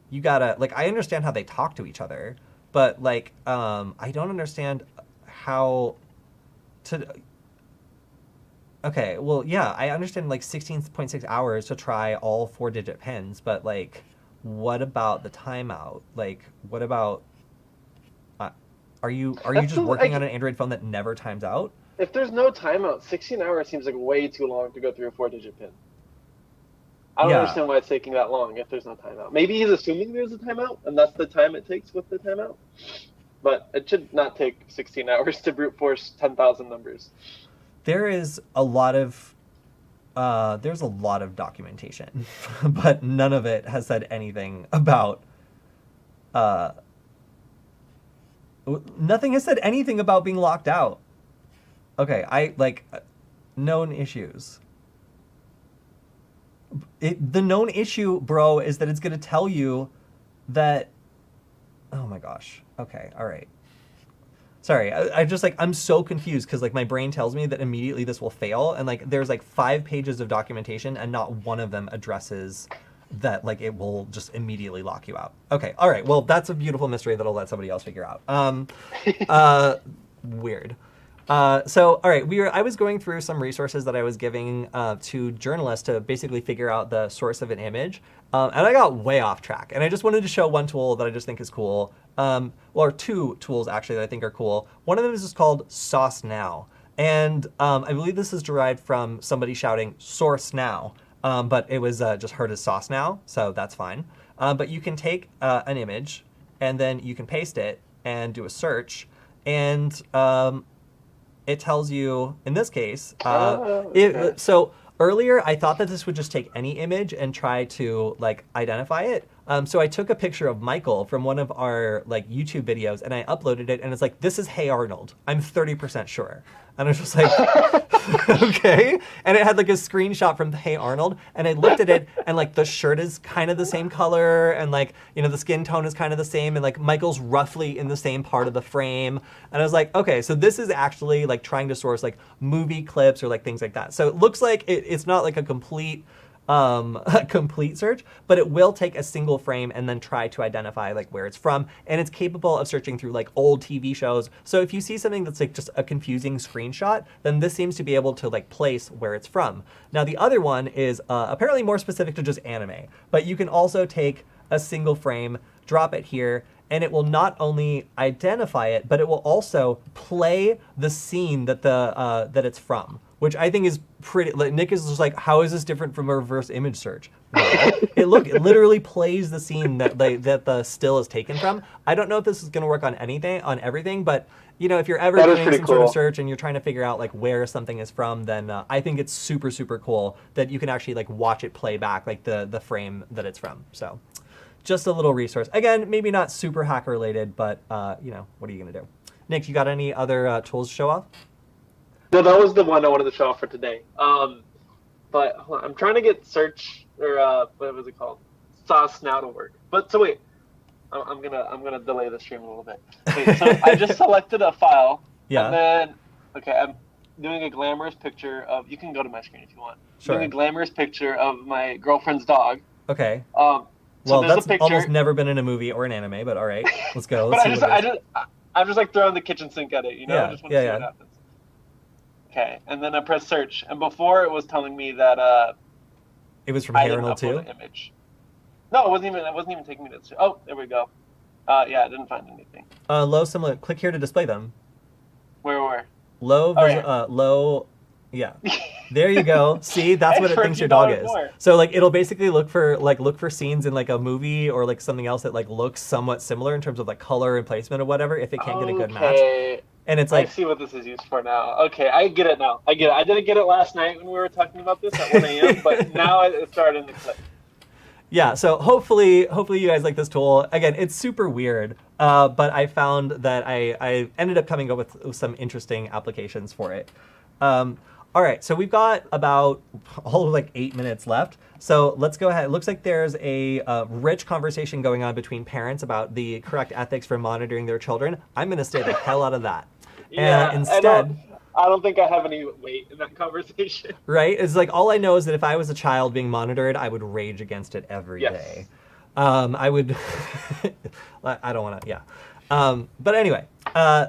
you gotta, like, I understand how they talk to each other, but, like, I don't understand how to... Okay, well, yeah, I understand like 16.6 hours to try all 4-digit pins, but like, what about the timeout? Like, what about, are you just working on an Android phone that never times out? If there's no timeout, 16 hours seems like way too long to go through a 4-digit pin. I don't understand why it's taking that long if there's no timeout. Maybe he's assuming there's a timeout, and that's the time it takes with the timeout. But it should not take 16 hours to brute force 10,000 numbers. There is a lot of documentation, but none of it has said anything about. Nothing has said anything about being locked out. Okay, known issues. The known issue, bro, is that it's going to tell you that Oh my gosh. Okay. All right. Sorry, I just like I'm so confused because like my brain tells me that immediately this will fail, and like there's like 5 pages of documentation, and not one of them addresses that like it will just immediately lock you out. Okay, all right. Well, that's a beautiful mystery that I'll let somebody else figure out. Weird. So, all right, I was going through some resources that I was giving to journalists to basically figure out the source of an image, and I got way off track. And I just wanted to show one tool that I just think is cool, or 2 tools actually that I think are cool. One of them is just called Sauce Now, and I believe this is derived from somebody shouting "Source Now," but it was just heard as Sauce Now, so that's fine. But you can take an image, and then you can paste it and do a search, and it tells you, in this case, so earlier I thought that this would just take any image and try to like identify it. So I took a picture of Michael from one of our like YouTube videos and I uploaded it, and it's like, this is Hey Arnold. I'm 30% sure. And I was just like, okay. And it had like a screenshot from Hey Arnold, and I looked at it, and like the shirt is kind of the same color, and like, you know, the skin tone is kind of the same, and like Michael's roughly in the same part of the frame. And I was like, okay, so this is actually like trying to source like movie clips or like things like that. So it looks like it's not like a complete search, but it will take a single frame and then try to identify like where it's from, and it's capable of searching through like old TV shows. So if you see something that's like just a confusing screenshot, then this seems to be able to like place where it's from. Now the other one is apparently more specific to just anime, but you can also take a single frame, drop it here, and it will not only identify it, but it will also play the scene that that it's from, which I think is pretty. Like, Nick is just like, how is this different from a reverse image search? Well, it literally plays the scene that the still is taken from. I don't know if this is going to work on everything, but you know, if you're ever doing some sort of search and you're trying to figure out like where something is from, then I think it's super, super cool that you can actually like watch it play back like the frame that it's from. So just a little resource. Again, maybe not super hacker related, but you know, what are you going to do? Nick, you got any other tools to show off? No, that was the one I wanted to show off for today. But hold on, I'm trying to get search or what was it called? Sauce Now to work. But so wait, I'm gonna delay the stream a little bit. Wait, so I just selected a file. Yeah. And then I'm doing a glamorous picture of. You can go to my screen if you want. Sure. Doing a glamorous picture of my girlfriend's dog. Okay. So well, that's almost never been in a movie or an anime, but all right, let's go. Let's I'm just like throwing the kitchen sink at it, you know. Yeah, I just want to see what happens. Okay, and then I press search, and before it was telling me that it was from Hey Arnold too. Image. No, it wasn't even taking me to. Oh, there we go. Yeah, I didn't find anything. Low similar. Click here to display them. Where? Low. Low. Yeah. There you go. See, that's what it thinks your dog is. More. So like it'll basically look for scenes in like a movie or like something else that like looks somewhat similar in terms of like color and placement or whatever if it can't get a good match. And it's like, I see what this is used for now. Okay, I get it now. I didn't get it last night when we were talking about this at 1 a.m., but now it's starting to click. Yeah, so hopefully you guys like this tool. Again, it's super weird, but I found that I ended up coming up with some interesting applications for it. All right, so we've got about all of like 8 minutes left. So let's go ahead. It looks like there's a rich conversation going on between parents about the correct ethics for monitoring their children. I'm going to stay the hell out of that. Yeah, instead, I don't think I have any weight in that conversation. Right? It's like all I know is that if I was a child being monitored, I would rage against it every day. I would. I don't want to. Yeah. But anyway,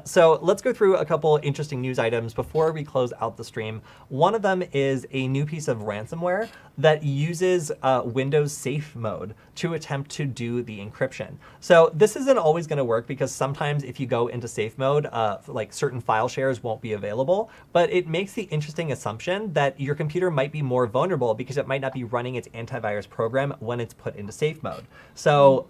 so let's go through a couple interesting news items before we close out the stream. One of them is a new piece of ransomware that uses Windows Safe Mode to attempt to do the encryption. So this isn't always going to work because sometimes if you go into safe mode, like certain file shares won't be available, but it makes the interesting assumption that your computer might be more vulnerable because it might not be running its antivirus program when it's put into safe mode. So,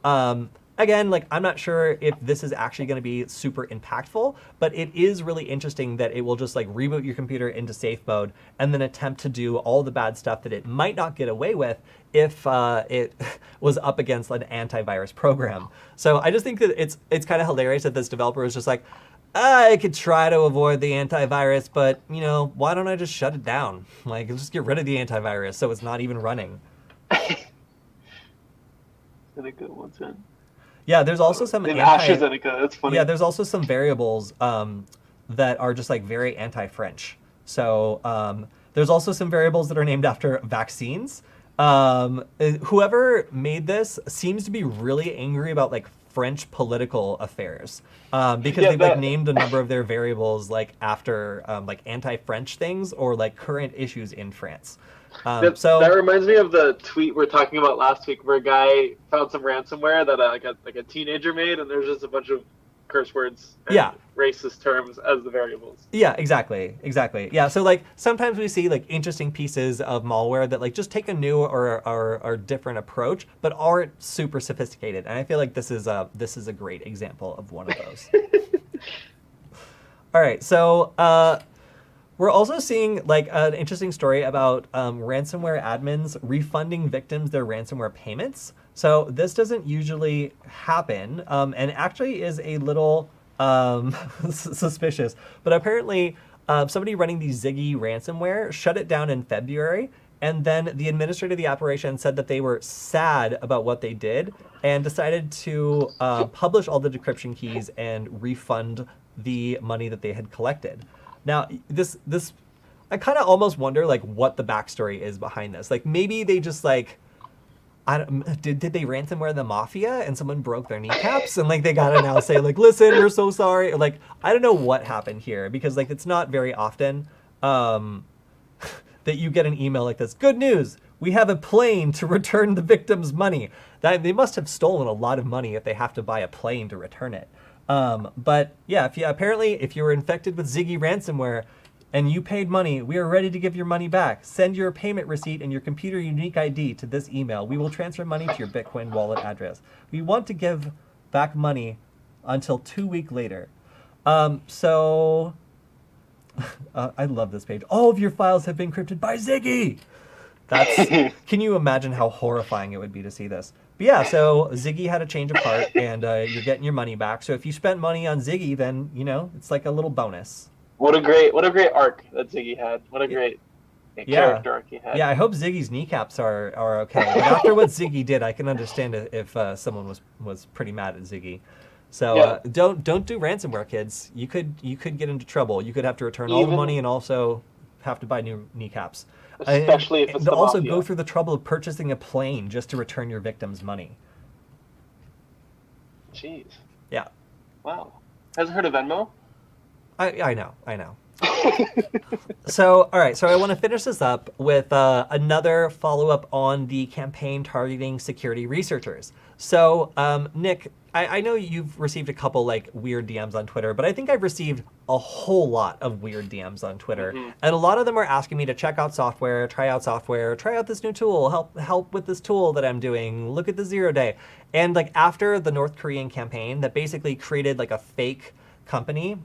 again, like I'm not sure if this is actually going to be super impactful, but it is really interesting that it will just like reboot your computer into safe mode and then attempt to do all the bad stuff that it might not get away with if it was up against an antivirus program. So I just think that it's kind of hilarious that this developer is just like, I could try to avoid the antivirus, but you know, why don't I just shut it down? Like, just get rid of the antivirus so it's not even running. Gonna go one time. Yeah, there's also some in AstraZeneca. That's funny. Yeah, there's also some variables that are just like very anti-French. So there's also some variables that are named after vaccines. Whoever made this seems to be really angry about like French political affairs because they've like named a number of their variables like after like anti-French things or like current issues in France. That reminds me of the tweet we were talking about last week, where a guy found some ransomware that like a teenager made, and there's just a bunch of curse words and racist terms as the variables. Yeah, exactly. Yeah, so like sometimes we see like interesting pieces of malware that like just take a new or different approach, but aren't super sophisticated. And I feel like this is a great example of one of those. All right, so we're also seeing like an interesting story about ransomware admins refunding victims their ransomware payments. So this doesn't usually happen, and actually is a little suspicious. But apparently, somebody running the Ziggy ransomware shut it down in February, and then the administrator of the operation said that they were sad about what they did and decided to publish all the decryption keys and refund the money that they had collected. Now, this I kind of almost wonder like what the backstory is behind this. Like maybe they just like. Did they ransomware the mafia and someone broke their kneecaps and like they gotta now say like, listen, we're so sorry. Like I don't know what happened here because like it's not very often that you get an email like this. Good news, we have a plane to return the victim's money. That they must have stolen a lot of money if they have to buy a plane to return it. But yeah, if you were infected with Ziggy ransomware and you paid money, we are ready to give your money back. Send your payment receipt and your computer unique ID to this email. We will transfer money to your Bitcoin wallet address. We want to give back money until 2 weeks later. I love this page. All of your files have been encrypted by Ziggy. Can you imagine how horrifying it would be to see this? But yeah, so Ziggy had a change of heart and you're getting your money back. So if you spent money on Ziggy, then, it's like a little bonus. What a great arc that Ziggy had. What a great character arc he had. Yeah, I hope Ziggy's kneecaps are okay. But after what Ziggy did, I can understand if someone was pretty mad at Ziggy. So don't do ransomware, kids. You could get into trouble. You could have to return all the money and also have to buy new kneecaps. Especially if it's the also mafia. Go through the trouble of purchasing a plane just to return your victim's money. Jeez. Yeah. Wow. Hasn't heard of Venmo? I know. So, all right. So I want to finish this up with another follow-up on the campaign targeting security researchers. So, Nick, I know you've received a couple like weird DMs on Twitter, but I think I've received a whole lot of weird DMs on Twitter. Mm-hmm. And a lot of them are asking me to check out software, try out this new tool, help with this tool that I'm doing, look at the 0 day. And like after the North Korean campaign that basically created like a fake company,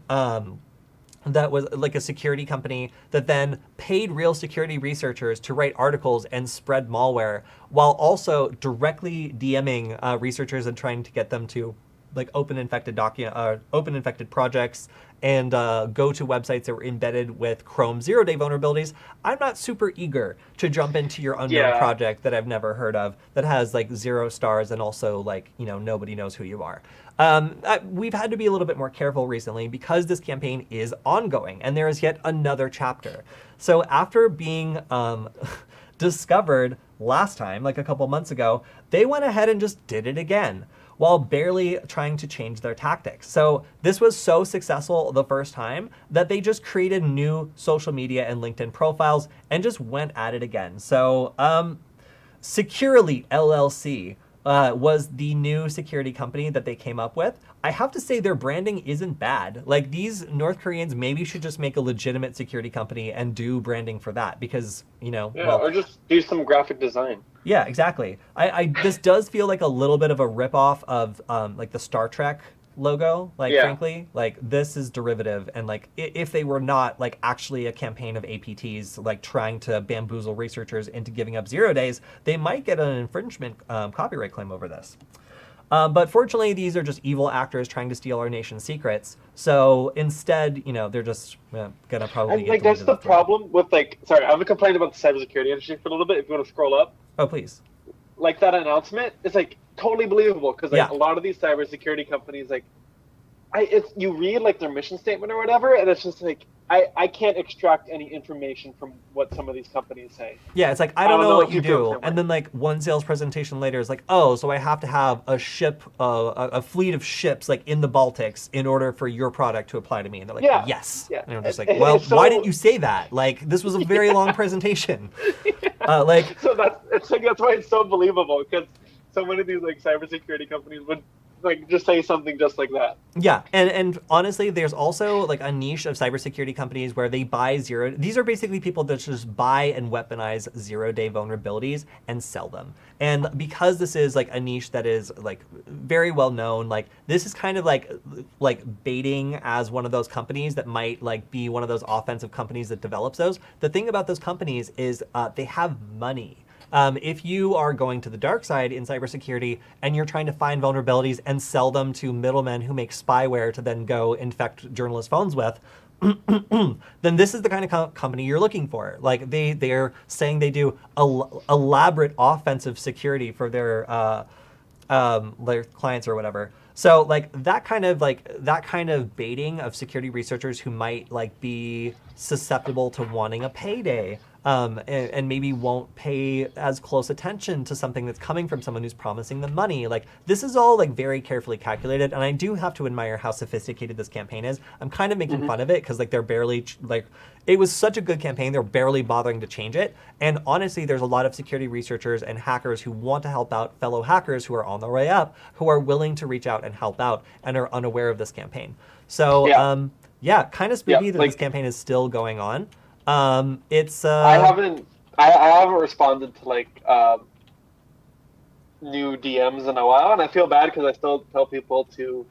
that was like a security company that then paid real security researchers to write articles and spread malware while also directly DMing researchers and trying to get them to like open infected projects and go to websites that were embedded with Chrome 0 day vulnerabilities. I'm not super eager to jump into your unknown project that I've never heard of that has like 0 stars and also like, nobody knows who you are. We've had to be a little bit more careful recently because this campaign is ongoing and there is yet another chapter. So after being discovered last time, like a couple months ago, they went ahead and just did it again while barely trying to change their tactics. So this was so successful the first time that they just created new social media and LinkedIn profiles and just went at it again. So Securely LLC was the new security company that they came up with. I have to say their branding isn't bad. Like these North Koreans maybe should just make a legitimate security company and do branding for that because, or just do some graphic design. Yeah, exactly. This does feel like a little bit of a ripoff of like the Star Trek logo, frankly. Like this is derivative and like if they were not like actually a campaign of APTs like trying to bamboozle researchers into giving up 0 days, they might get an infringement copyright claim over this. But fortunately, these are just evil actors trying to steal our nation's secrets. So instead, they're just gonna probably get that's the problem with sorry, I have a complaint about the cybersecurity industry for a little bit. If you want to scroll up. Oh, please. Like that announcement, it's like totally believable because like Yeah. a lot of these cybersecurity companies, like, you read like their mission statement or whatever, and it's just like I can't extract any information from what some of these companies say. Yeah, it's like, I don't know what if you feel the do. same And way. then like one sales presentation later is like, oh, so I have to have a ship, a fleet of ships like in the Baltics in order for your product to apply to me. And they're like, Yeah. yes. Yeah. And I'm just like, It- well, it's so- why didn't you say that? Like, this was a very long presentation. Like, So that's why it's so believable, because so many of these like cybersecurity companies would like just say something just like that. yeah, and honestly, there's also like a niche of cybersecurity companies where they buy zero. These are basically people that just buy and weaponize 0-day vulnerabilities and sell them. And because this is like a niche that is like very well known, like this is kind of like baiting as one of those companies that might like be one of those offensive companies that develops those. The thing about those companies is they have money. If you are going to the dark side in cybersecurity and you're trying to find vulnerabilities and sell them to middlemen who make spyware to then go infect journalists' phones with, then this is the kind of company you're looking for. Like they're saying they do elaborate offensive security for their clients or whatever. So like that kind of baiting of security researchers who might like be susceptible to wanting a payday, and maybe won't pay as close attention to something that's coming from someone who's promising them money. Like this is all like very carefully calculated, and I do have to admire how sophisticated this campaign is. I'm kind of making fun of it because like they're barely it was such a good campaign, they're barely bothering to change it. And honestly, there's a lot of security researchers and hackers who want to help out fellow hackers who are on their way up, who are willing to reach out and help out and are unaware of this campaign. So kind of spooky that this campaign is still going on. It's I haven't responded to like new DMs in a while, and I feel bad because I still tell people to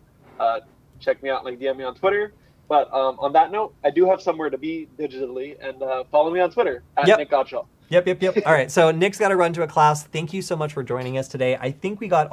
check me out, like DM me on Twitter. But on that note, I do have somewhere to be digitally, and follow me on Twitter at Nick Godshall. Yep. All right, so Nick's got to run to a class. Thank you so much for joining us today. I think we got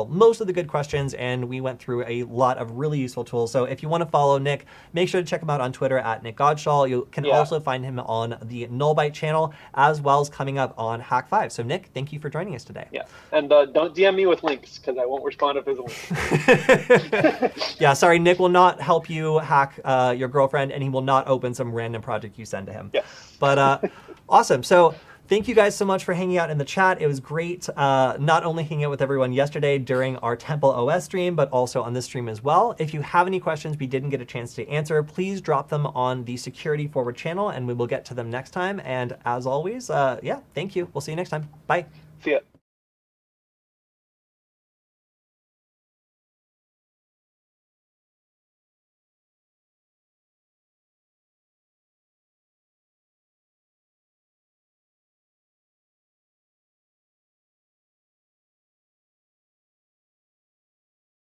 most of the good questions, and we went through a lot of really useful tools. So if you want to follow Nick, make sure to check him out on Twitter at Nick Godshall. You can also find him on the Nullbyte channel, as well as coming up on Hack5. So Nick, thank you for joining us today. Yeah, and don't DM me with links, because I won't respond if there's a link. Yeah, sorry, Nick will not help you hack your girlfriend, and he will not open some random project you send to him. Yes. But awesome. So thank you guys so much for hanging out in the chat. It was great not only hanging out with everyone yesterday during our TempleOS stream, but also on this stream as well. If you have any questions we didn't get a chance to answer, please drop them on the SecurityFWD channel, and we will get to them next time. And as always, thank you. We'll see you next time. Bye. See ya.